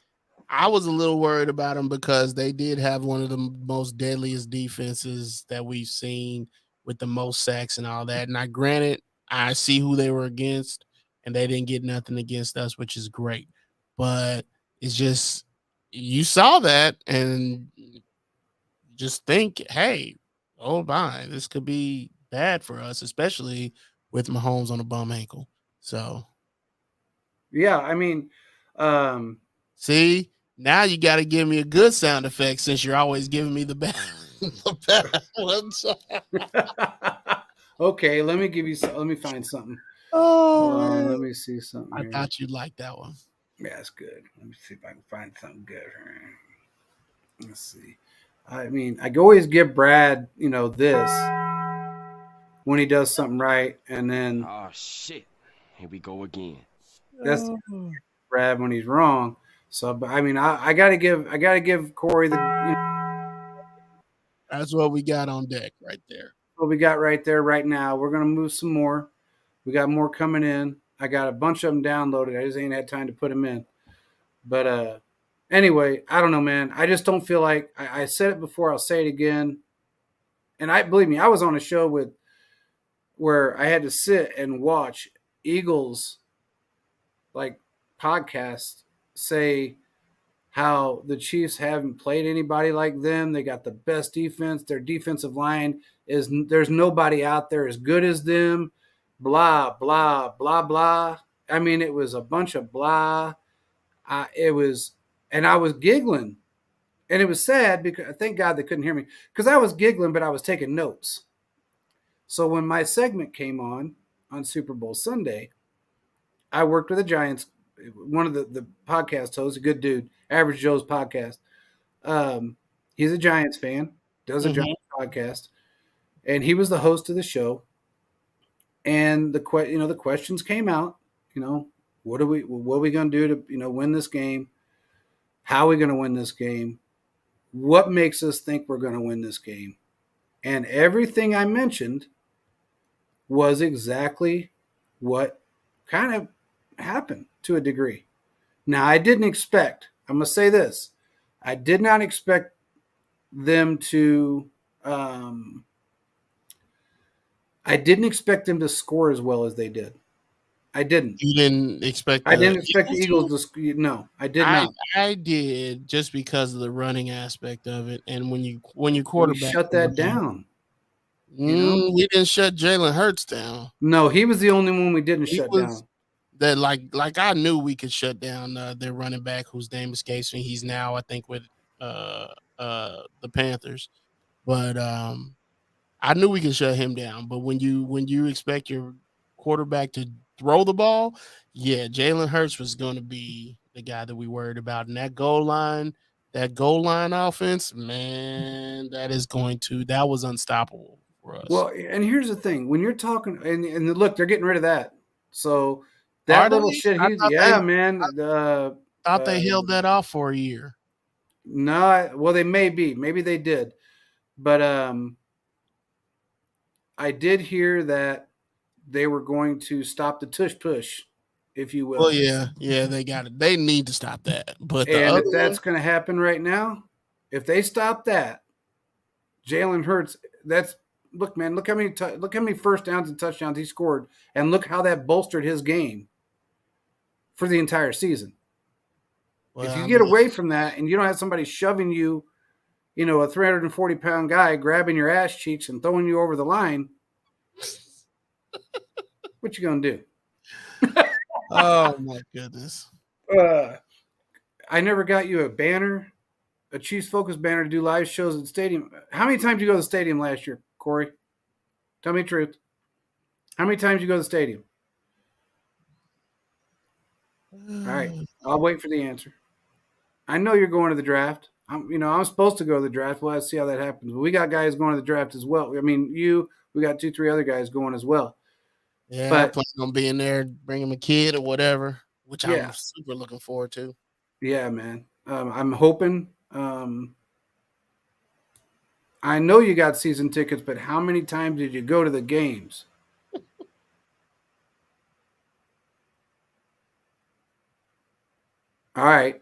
I was a little worried about them because they did have one of the most deadliest defenses that we've seen with the most sacks and all that. Now, granted, I see who they were against, and they didn't get nothing against us, which is great. But it's just you saw that and just think, hey, oh my, this could be bad for us, especially with Mahomes on a bum ankle. So Yeah, I mean, um, see, now you got to give me a good sound effect since you're always giving me the bad, the bad ones. okay, let me give you. Let me find something. Hold on, let Oh, me see something I here. thought you'd like that one. Yeah, it's good. Let me see if I can find something good. Let's see. I mean, I always give Brad, this when he does something right, and then Oh shit. Here we go again. that's Oh. Brad when he's wrong. So, but I mean, I gotta give Corey the That's what we got on deck right there. what we got right there right now. We're gonna move some more. We got more coming in. I got a bunch of them downloaded. I just ain't had time to put them in. But anyway, I don't know, man. I just don't feel like I said it before. I'll say it again. And I believe me, I was on a show where I had to sit and watch Eagles like podcasts say how the Chiefs haven't played anybody like them. They got the best defense. Their defensive line there's nobody out there as good as them. Blah blah blah blah. I mean, it was a bunch of blah. It was, and I was giggling, and it was sad because thank God they couldn't hear me because I was giggling, but I was taking notes. So when my segment came on Super Bowl Sunday, I worked with the Giants, one of the podcast hosts, a good dude, Average Joe's podcast. He's a Giants fan, does a Mhm. Giants podcast, and he was the host of the show. And the questions came out. What are we going to do to win this game? How are we going to win this game? What makes us think we're going to win this game? And everything I mentioned was exactly what kind of happened to a degree. Now, I didn't expect, I'm going to say this, I did not expect them to, I didn't expect them to score as well as they did. I didn't. You didn't expect I the didn't expect the Eagles Eagles to, no, I did I not. I did just because of the running aspect of it, and when you We quarterback shut that down, we didn't shut Jalen Hurts down. No, he was the only one we didn't He shut was down. that like I knew we could shut down their running back whose name escapes me. He's now I think with the Panthers, but I knew we could shut him down. But when you expect your quarterback to throw the ball, yeah, Jalen Hurts was going to be the guy that we worried about. And that goal line offense, man, that was unstoppable for us. Well, and here's the thing: when you're talking, and look, they're getting rid of that. So Are that they? little shit, I yeah, man. thought they held that off for a year. No, well, they maybe they did, but I did hear that they were going to stop the tush push, if you Well, will. yeah, they got it. They need to stop that. But the And other if one, that's going to happen right now, if they stop that, Jalen Hurts, that's look, man, look how many first downs and touchdowns he scored, and look how that bolstered his game for the entire season. If well, you I get mean, away from that and you don't have somebody shoving you, a 340-pound guy grabbing your ass cheeks and throwing you over the line, what you gonna do? oh my goodness. I never got you a banner, a Chiefs Focus banner to do live shows at the stadium. How many times did you go to the stadium last year, Corey? Tell me the truth. How many times did you go to the stadium? All right, I'll wait for the answer. I know you're going to the draft. I'm supposed to go to the draft. We'll have to see how that happens. But we got guys going to the draft as well. I mean, we got 2, 3 other guys going as well. Yeah, I But plan on being there, bringing my kid or whatever, which I'm yeah, super looking forward to. yeah, man. I'm hoping. I know you got season tickets, but how many times did you go to the games? All right.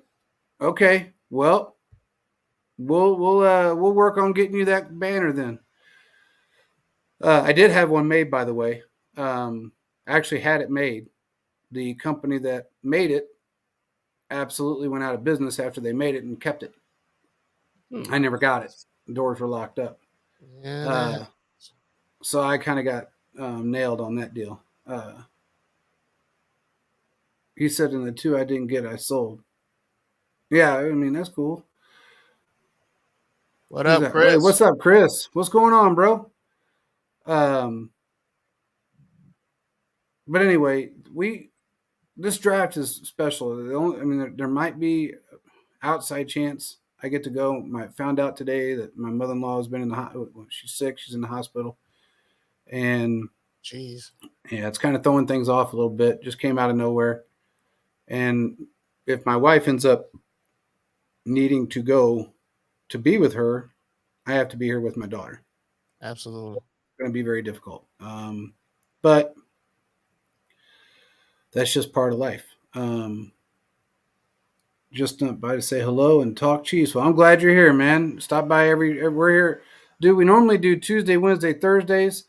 Okay. Well, we'll work on getting you that banner then. I did have one made, by the way. I actually had it made. The company that made it absolutely went out of business after they made it and kept it. I never got it. The doors were locked up. Yeah, Uh, so I kind of got nailed on that deal. He said in the two I didn't get, I sold. Yeah, I mean, that's cool. what Who's up, that? Hey, Chris? what's up, Chris? What's going on, bro? Um, but anyway, this draft is special. I mean, there might be outside chance I get to go. I found out today that my mother-in-law has been in the she's sick. She's in the hospital, and Jeez. yeah, it's kind of throwing things off a little bit. Just came out of nowhere, and if my wife ends up needing to go to be with her, I have to be here with my daughter. Absolutely. It's going to be very difficult, but that's just part of life. Just stopped by to say hello and talk Chiefs. Well, I'm glad you're here, man. Stop by we're here. Dude, we normally do Tuesday, Wednesday, Thursdays.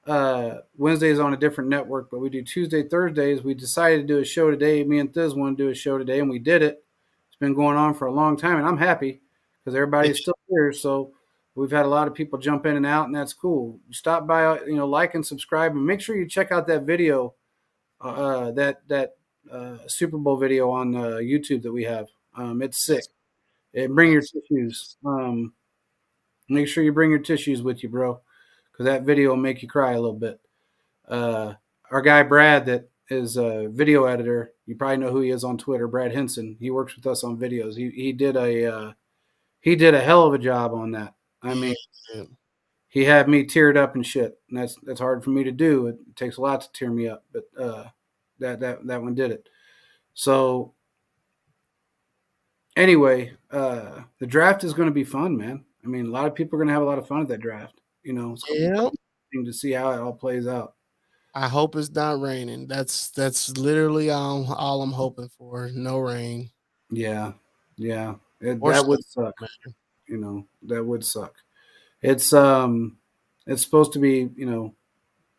Wednesdays on a different network, but we do Tuesday, Thursdays. We decided to do a show today. Me and Thiz want to do a show today, and we did it. It's been going on for a long time, and I'm happy because everybody's still here. So we've had a lot of people jump in and out, and that's cool. Stop by, like and subscribe, and make sure you check out that video, that Super Bowl video on YouTube that we have. It's sick. And bring your tissues. Make sure you bring your tissues with you, bro, because that video will make you cry a little bit. Our guy Brad, that is a video editor, you probably know who he is on Twitter, Brad Henson. He works with us on videos. He did a hell of a job on that. I mean, Yeah. he had me teared up and shit, and that's hard for me to do. It takes a lot to tear me up, but that one did it. So anyway, the draft is going to be fun, man. I mean, a lot of people are going to have a lot of fun at that draft. It's going to be Yeah. interesting to see how it all plays out. I hope it's not raining. That's literally all I'm hoping for. No rain. Yeah, yeah, Or that snow, would suck. man. That would suck. It's it's supposed to be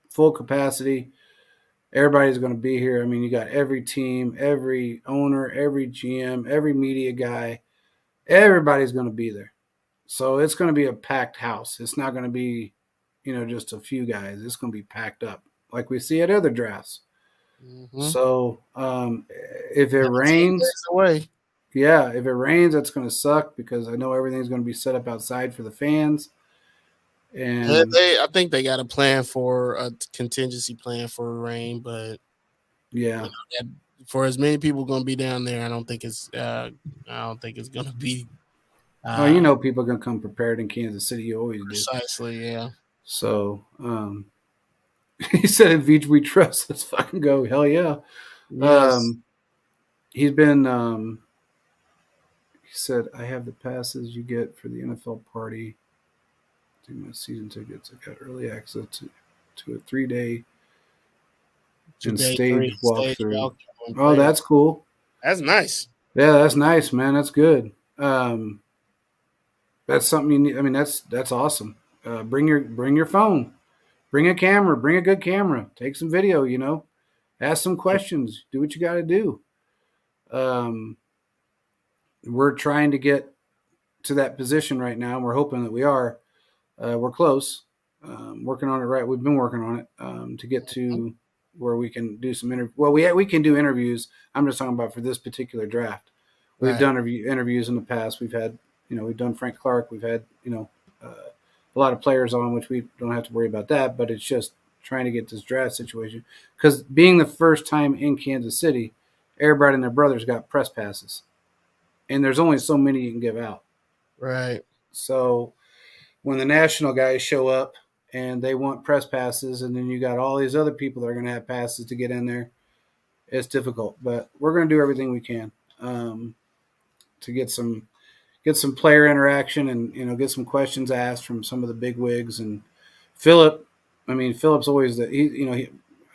full capacity. Everybody's going to be here. I mean, you got every team, every owner, every GM, every media guy. Everybody's going to be there. So it's going to be a packed house. It's not going to be, just a few guys. It's going to be packed up like we see at other drafts. Mm-hmm. So if it rains, away. yeah, if it rains, that's going to suck because I know everything's going to be set up outside for the fans. And I think they got a contingency plan for rain, but yeah, for as many people going to be down there, I don't think it's going to be. People are going to come prepared in Kansas City. You always do. Precisely, yeah. So he said, "In Veach, we trust. Let's fucking go. Hell yeah." Yes. He's been. He said, "I have the passes you get for the NFL party. I think my season tickets. I got early access to a 3-day and stage walkthrough. Oh, that's cool. That's nice. Yeah, that's nice, man. That's good. That's something you need. I mean, that's awesome. Bring your phone. Bring a camera. Bring a good camera. Take some video. Ask some questions. Do what you got to do. We're trying to get to that position right now. We're hoping that we are. We're close. Working on it. Right, we've been working on it to get to where we can do some interviews. Well, we can do interviews. I'm just talking about for this particular draft. We've done interviews in the past. We've had, we've done Frank Clark. We've had, a lot of players on, which we don't have to worry about that. But it's just trying to get this draft situation because being the first time in Kansas City, everybody and their brothers got press passes, and there's only so many you can give out. Right. So when the national guys show up and they want press passes, and then you got all these other people that are going to have passes to get in there, it's difficult. But we're going to do everything we can to get some player interaction and get some questions asked from some of the big wigs. And Philip, Philip's always I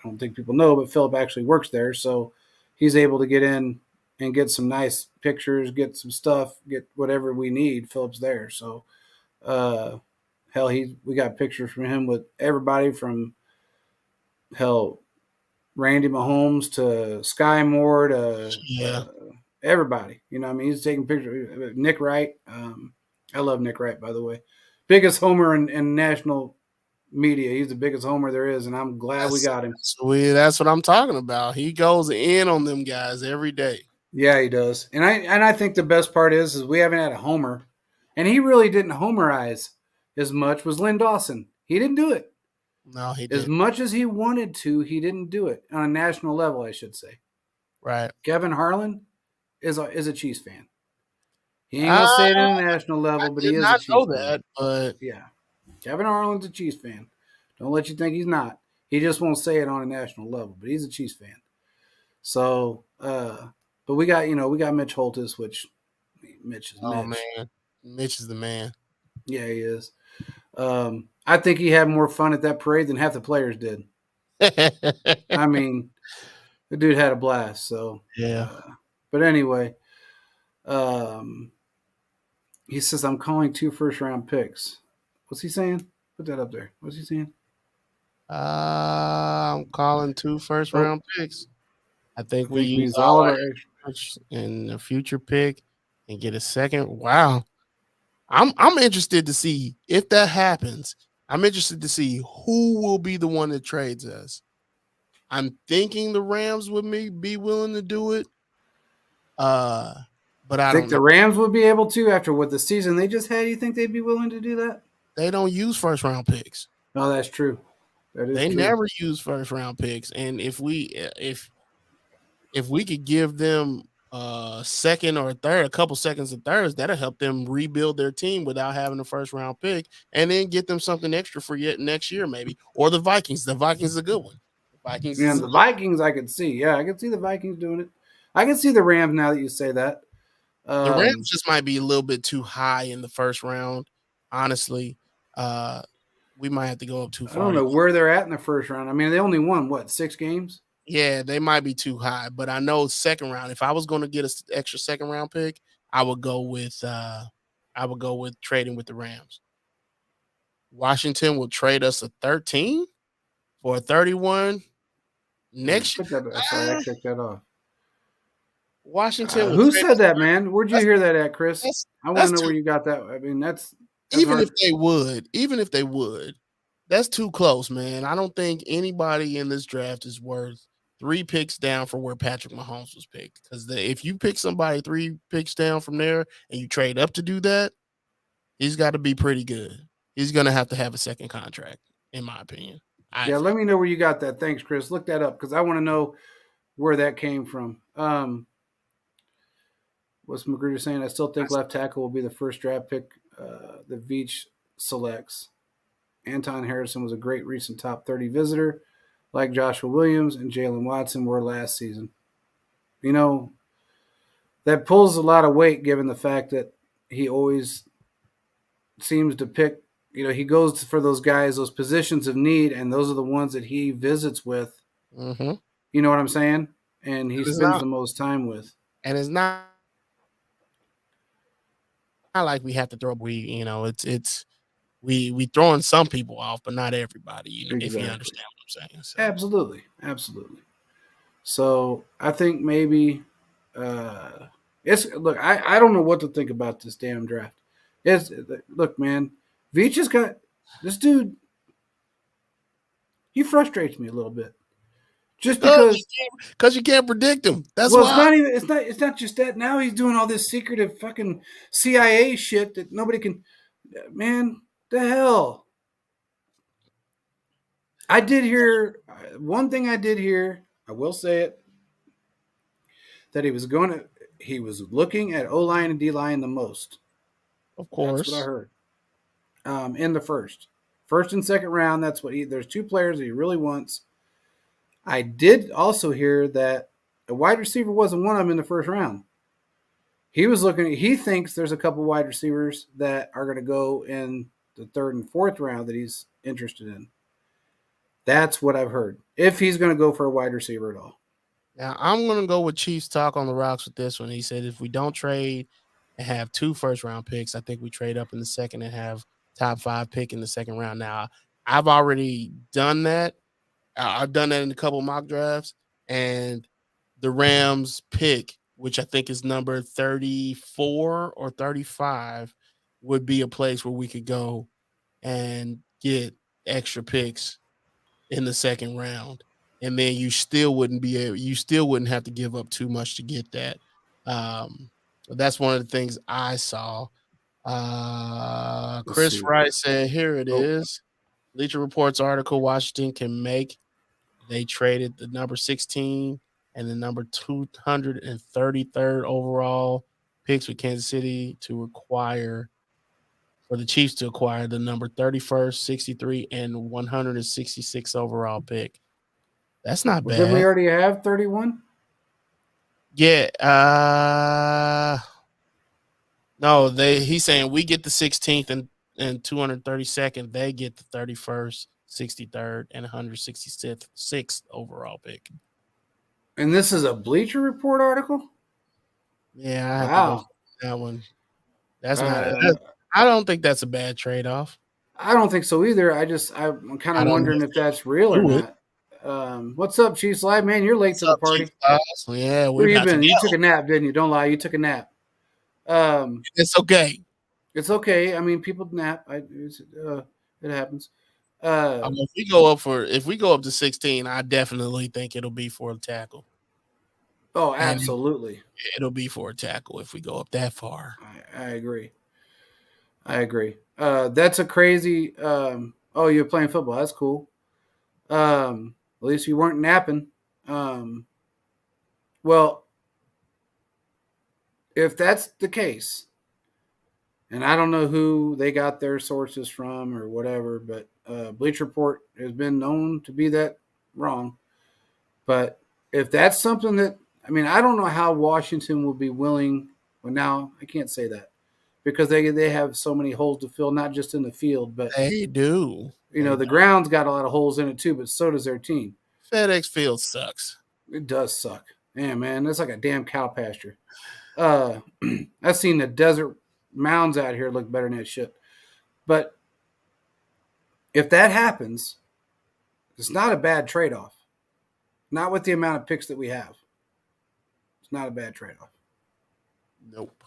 don't think people know, but Philip actually works there, so he's able to get in and get some nice pictures, get some stuff, get whatever we need. Philip's there, so hell, we got pictures from him with everybody from hell Randy Mahomes to Sky Moore to Yeah. everybody. You know, I mean, he's taking pictures. Nick Wright. I love Nick Wright, by the way. Biggest homer in national media. He's the biggest homer there is, and I'm glad we got him. That's what I'm talking about. He goes in on them guys every day. Yeah, he does. And I think the best part is we haven't had a homer, and he really didn't homerize as much. Was Lynn Dawson? He didn't do it. No, he As didn't. much as he wanted to, he didn't do it on a national level, I should say. Right. Kevin Harlan is a Chiefs fan. He ain't gonna say it on a national level, but he is a Chiefs know fan. that, but Yeah, Kevin Harlan's a Chiefs fan. Don't let you think he's not. He just won't say it on a national level, but he's a Chiefs fan. So, but we got Mitch Holtis, which Mitch is Mitch. oh man, Mitch is the man. Yeah, he is. I think he had more fun at that parade than half the players did. I mean, the dude had a blast. So Yeah. But anyway, he says I'm calling 2 first-round picks. What's he saying? Put that up there. What's he saying? I'm calling 2 first-round picks. I think we use all of our extra in the future pick and get a second. Wow. I'm interested to see if that happens. I'm interested to see who will be the one that trades us. I'm thinking the Rams would be willing to do it. But I think don't the know. Rams would be able to after what the season they just had. You think they'd be willing to do that? They don't use first-round picks. No, that's true. That is They true. never use first-round picks, and if we could give them second or third, a couple seconds and thirds, that'll help them rebuild their team without having a first-round pick, and then get them something extra for yet next year, maybe. Or the Vikings. The Vikings is a good one. The Vikings, I could see. Yeah, I could see the Vikings doing it. I can see the Rams now that you say that. The Rams just might be a little bit too high in the first round, honestly. We might have to go up too far. I don't know where they're at in the first round. I mean, they only won, 6 games? Yeah, they might be too high, but I know second round. If I was going to get an extra second round pick, I would go with trading with the Rams. Washington will trade us a 13 for a 31 next year. Sorry, I checked that off. Washington. Who said that, man? Where'd you hear that at, Chris? I want to know where you got that. I mean, that's even hard. if they would, that's too close, man. I don't think anybody in this draft is worth 3 picks down for where Patrick Mahomes was picked. Because if you pick somebody 3 picks down from there and you trade up to do that, he's got to be pretty good. He's going to have a second contract, in my opinion. Let me know where you got that. Thanks, Chris. Look that up because I want to know where that came from. What's Magruder saying? I still think left tackle will be the first draft pick that Veach selects. Anton Harrison was a great recent top 30 visitor, like Joshua Williams and Jalen Watson were last season. You know, that pulls a lot of weight given the fact that he always seems to pick, he goes for those guys, those positions of need, and those are the ones that he visits with. Mm-hmm. You know what I'm saying? And he spends the most time with. And it's not like we have to throw. We throwing some people off, but not everybody. Exactly. If you understand what I'm saying. So. Absolutely. So I think maybe look. I don't know what to think about this damn draft. Look, man. Veach has got this dude. He frustrates me a little bit. Just because you can't predict him. That's why. It's not just that. Now he's doing all this secretive fucking CIA shit that nobody can. Man, the hell. I did hear one thing. I will say it. That he was looking at O-line and D-line the most. Of course, that's what I heard. In the first and second round, that's what there's 2 players that he really wants. I did also hear that a wide receiver wasn't one of them in the first round. He thinks there's a couple wide receivers that are going to go in the 3rd and 4th round that he's interested in. That's what I've heard. If he's going to go for a wide receiver at all. Now I'm gonna go with Chiefs talk on the rocks with this one. He said if we don't trade and have 2 first-round picks, I think we trade up in the second and have top 5 pick in the second round. Now I've already done that. I've done that in a couple mock drafts, and the Rams pick, which I think is number 34 or 35, would be a place where we could go and get extra picks in the second round. And then you still wouldn't have to give up too much to get that. That's one of the things I saw. Let's Chris see. Wright said, here it Oh. is. Bleacher Report's article, Washington can make. They traded the number 16 and the number 233rd overall picks with Kansas City for the Chiefs to acquire the number 31st, 63, and 166 overall pick. That's not Well, didn't we bad. already have 31? Yeah. No, he's saying we get the 16th and 232nd. They get the 31st, 63rd, and 166th overall pick. And this is a Bleacher Report article? Yeah, I have to Wow. go for that one. That's I don't think that's a bad trade-off. I don't think so either. I'm kind I of don't wondering know if that's real or do it. not. What's up, Chiefs Live? Man, you're late to the party. Yeah, Where you been? You go. took a nap, didn't you? Don't lie. You took a nap. It's okay. It's okay. I mean, people nap. It happens. If we go up to 16, I definitely think it'll be for a tackle. Oh, absolutely. It'll be for a tackle if we go up that far. I agree. That's a crazy. You're playing football. That's cool. At least you weren't napping. Well, if that's the case, and I don't know who they got their sources from or whatever, but Bleacher Report has been known to be that wrong. But if that's something that, I mean, I don't know how Washington will be willing. Well, now I can't say that because they have so many holes to fill, not just in the field, but they do. The ground's got a lot of holes in it too, but so does their team. FedEx Field sucks. It does suck. Yeah, man, that's like a damn cow pasture. I've seen the desert mounds out here look better than that shit. But if that happens, it's not a bad trade-off. Not with the amount of picks that we have. It's not a bad trade-off. Nope.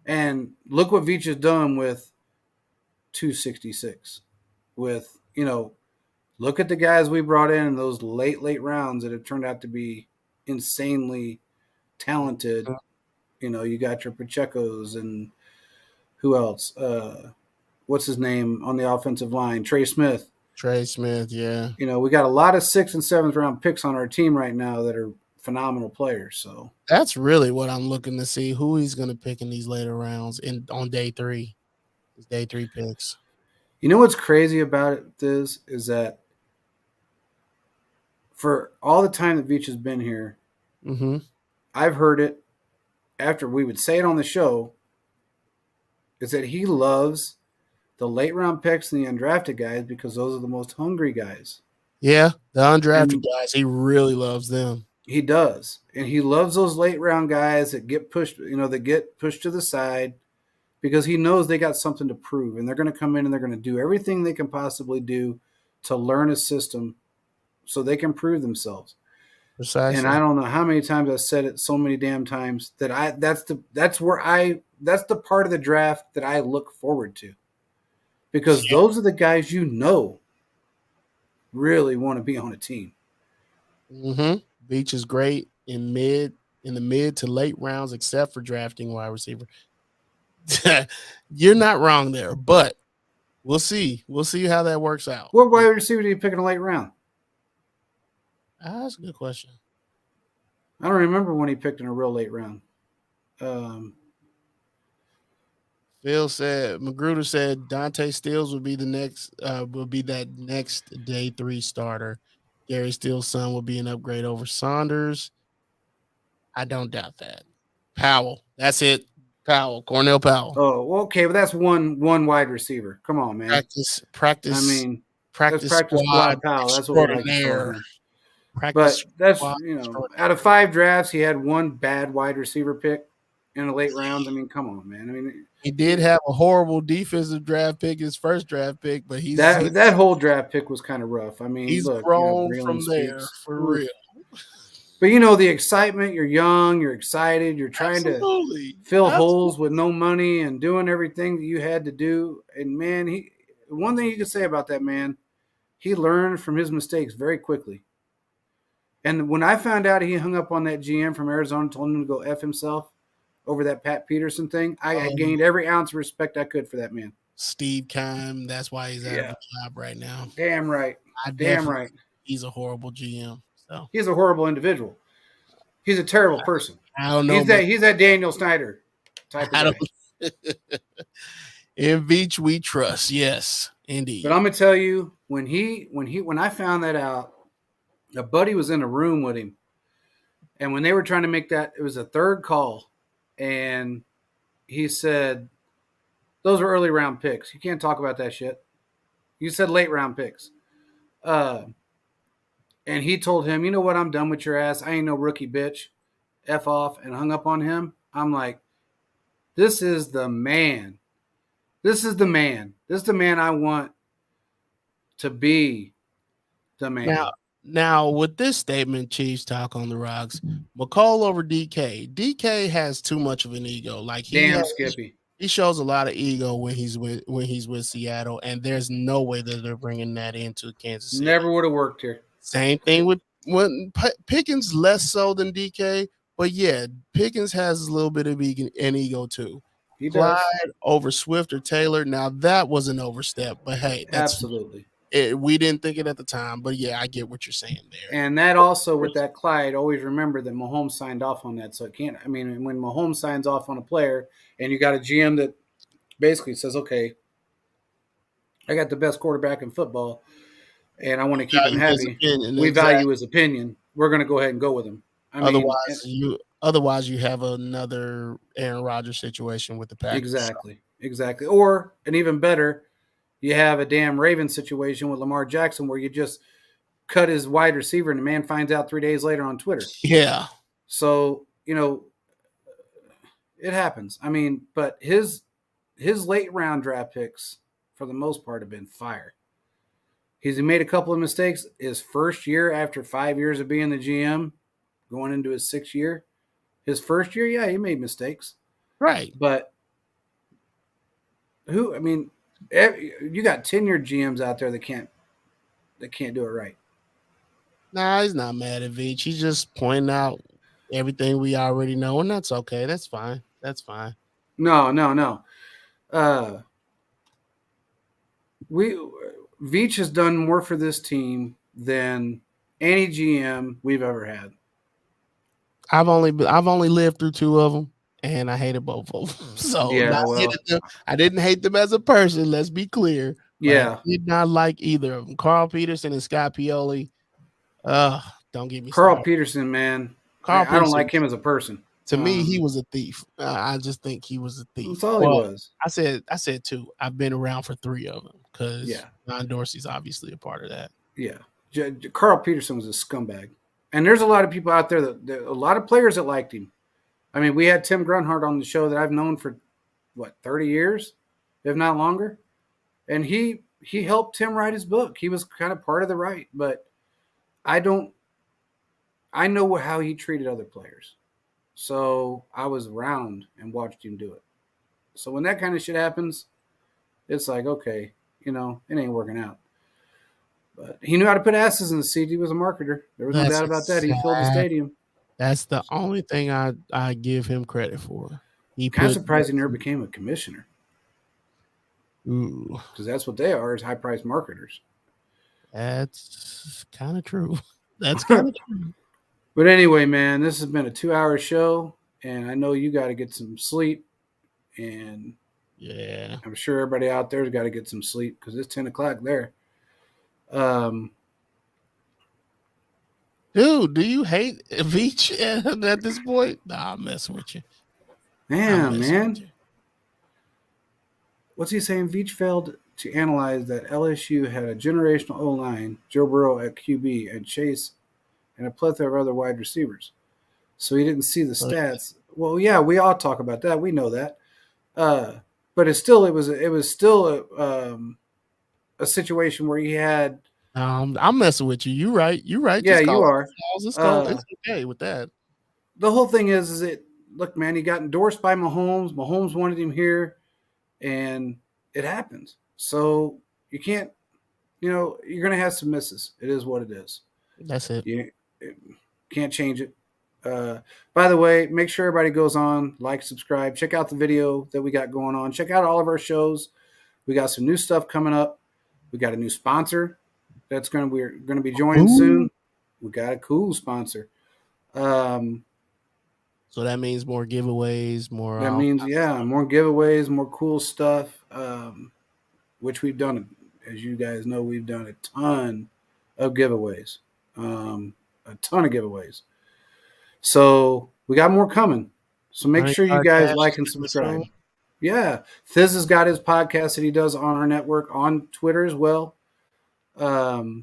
And look what Veach has done with 266. With, look at the guys we brought in those late rounds that have turned out to be insanely talented. You got your Pacheco's and who else? What's his name on the offensive line? Trey Smith, yeah. We got a lot of 6th and 7th round picks on our team right now that are phenomenal players. So that's really what I'm looking to see, who he's going to pick in these later rounds on day 3. His day 3 picks. You know what's crazy about it is that for all the time that Veach has been here, I've heard it after we would say it on the show, is that he loves the late round picks and the undrafted guys because those are the most hungry guys. Yeah, the undrafted guys, he really loves them. He does. And he loves those late round guys that get pushed, that get pushed to the side because he knows they got something to prove. And they're going to come in and they're going to do everything they can possibly do to learn a system so they can prove themselves. Precisely. And I don't know how many times I've said it so many damn times that that's the part of the draft that I look forward to. Because those are the guys really want to be on a team. Beach is great in the mid to late rounds, except for drafting wide receiver. You're not wrong there, but we'll see. We'll see how that works out. What wide receiver do you pick in a late round? That's a good question. I don't remember when he picked in a real late round. Phil said, Magruder said Dante Stills will be that next day 3 starter. Gary Steele's son will be an upgrade over Saunders. I don't doubt that. Powell. That's it. Cornell Powell. Oh, okay, but that's one wide receiver. Come on, man. Practice. I mean, practice squad Powell. That's what we like to call him. Practice But that's, squad out of 5 drafts, he had one bad wide receiver pick in the late rounds. I mean, come on, man. I mean, He did have a horrible defensive draft pick, his first draft pick, but that whole draft pick was kind of rough. I mean, he's look, grown Braylon from there Speaks. for Oof. real. But the excitement, you're young, you're excited, you're trying Absolutely. to fill holes with no money and doing everything that you had to do. And man, one thing you could say about that man, he learned from his mistakes very quickly. And when I found out he hung up on that GM from Arizona and told him to go F himself over that Pat Peterson thing, I gained every ounce of respect I could for that man. Steve Keim, that's why he's out of a job right now. Damn right. Damn right. He's a horrible GM. So he's a horrible individual. He's a terrible person. I don't know. He's that Daniel Snyder type of guy. In Veach we trust. Yes, indeed. But I'm gonna tell you, when I found that out, a buddy was in a room with him, and when they were trying to make that, it was a third call, and he said, "Those were early round picks. You can't talk about that shit. You said late round picks." And he told him, "You know what? I'm done with your ass. I ain't no rookie bitch. F off," and hung up on him. I'm like, this is the man. This is the man. This is the man I want to be the man. Now with this statement, Chiefs talk on the rocks. McCall over DK. DK has too much of an ego. Like Skippy. He shows a lot of ego when he's with Seattle, and there's no way that they're bringing that into Kansas City. Never would have worked here. Same thing with Pickens, less so than DK, but yeah, Pickens has a little bit of an ego too. He Clyde does. over Swift or Taylor. Now that was an overstep, but hey, absolutely. We didn't think it at the time, but yeah, I get what you're saying there. And that also with that Clyde, always remember that Mahomes signed off on that, so it can't. I mean, when Mahomes signs off on a player, and you got a GM that basically says, "Okay, I got the best quarterback in football, and I want to keep him happy. We value his opinion. We're going to go ahead and go with him." Otherwise, you have another Aaron Rodgers situation with the Packers. Exactly. Or an even better, you have a damn Ravens situation with Lamar Jackson where you just cut his wide receiver and the man finds out 3 days later on Twitter. Yeah. So, it happens. I mean, but his late round draft picks, for the most part, have been fire. He's made a couple of mistakes. His first year after 5 years of being the GM, going into his 6th year, his first year, yeah, he made mistakes. Right. But you got tenured GMs out there that can't do it right. Nah, he's not mad at Veach. He's just pointing out everything we already know, and that's okay. That's fine. No. Veach has done more for this team than any GM we've ever had. I've only lived through 2 of them, and I hated both of them. So I didn't hate them as a person. Let's be clear. Yeah, I did not like either of them. Carl Peterson and Scott Pioli. Don't get me Carl started. Peterson, man. I don't like him as a person. To me, he was a thief. I just think he was a thief. That's all he was. I said 2. I've been around for 3 of them because John Dorsey's obviously a part of that. Yeah, Carl Peterson was a scumbag, and there's a lot of people out there a lot of players that liked him. I mean, we had Tim Grunhard on the show that I've known for 30 years, if not longer, and he helped Tim write his book. He was kind of part of the right, but I know how he treated other players. So I was around and watched him do it. So when that kind of shit happens, it's like, okay, it ain't working out. But he knew how to put asses in the seat. He was a marketer. There was no doubt about that. He filled the stadium. That's the only thing I give him credit for. Kind of surprised he never became a commissioner. Ooh. Because that's what they are, is high-priced marketers. That's kind of true. That's kind of true. But anyway, man, this has been a 2-hour show, and I know you got to get some sleep. And yeah, I'm sure everybody out there's got to get some sleep because it's 10 o'clock there. Dude, do you hate Veach at this point? Nah, I'm messing with you. Damn, man. What's he saying? Veach failed to analyze that LSU had a generational O-line, Joe Burrow at QB, and Chase and a plethora of other wide receivers. So he didn't see the stats. Well, yeah, we all talk about that. We know that. But it was still a situation where he had. I'm messing with you. You right. You right. Yeah, Just you call it are. flaws. It's okay with that. The whole thing is it. Look, man, he got endorsed by Mahomes. Mahomes wanted him here, and it happens. So you can't. You're going to have some misses. It is what it is. That's it. You can't change it. By the way, make sure everybody goes on, like, subscribe, check out the video that we got going on. Check out all of our shows. We got some new stuff coming up. We got a new sponsor we're going to be joining soon. We got a cool sponsor. So that means more giveaways, more. That means more giveaways, more cool stuff. Which we've done, as you guys know, we've done a ton of giveaways. So we got more coming. So make sure you guys like and subscribe. Yeah. Thiz has got his podcast that he does on our network on Twitter as well. Let's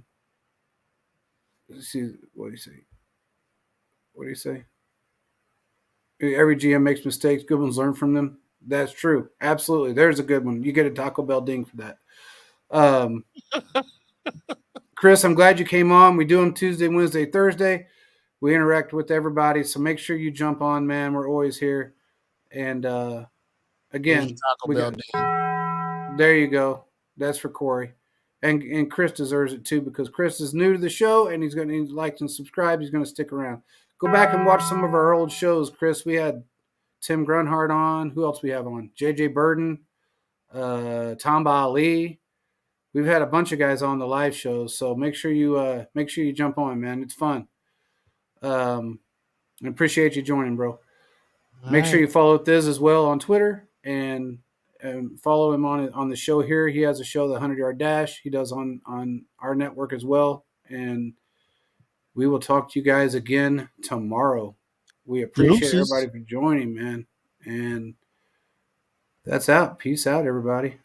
see, what do you say? Every GM makes mistakes. Good ones learn from them. That's true. Absolutely. There's a good one. You get a Taco Bell ding for that. Chris, I'm glad you came on. We do them Tuesday, Wednesday, Thursday. We interact with everybody, so make sure you jump on, man. We're always here. And again, there you go. That's for Corey. And Chris deserves it too, because Chris is new to the show and he's going to like and subscribe. He's going to stick around. Go back and watch some of our old shows, Chris. We had Tim Grunhard on. Who else we have on? JJ Burden, Tamba Ali. We've had a bunch of guys on the live shows, so make sure you jump on, man. It's fun. I appreciate you joining, bro. Make sure you follow Thiz as well on Twitter and follow him on the show here. He has a show, the 100-Yard Dash. He does on our network as well. And we will talk to you guys again tomorrow. We appreciate everybody for joining, man. And that's out. Peace out, everybody.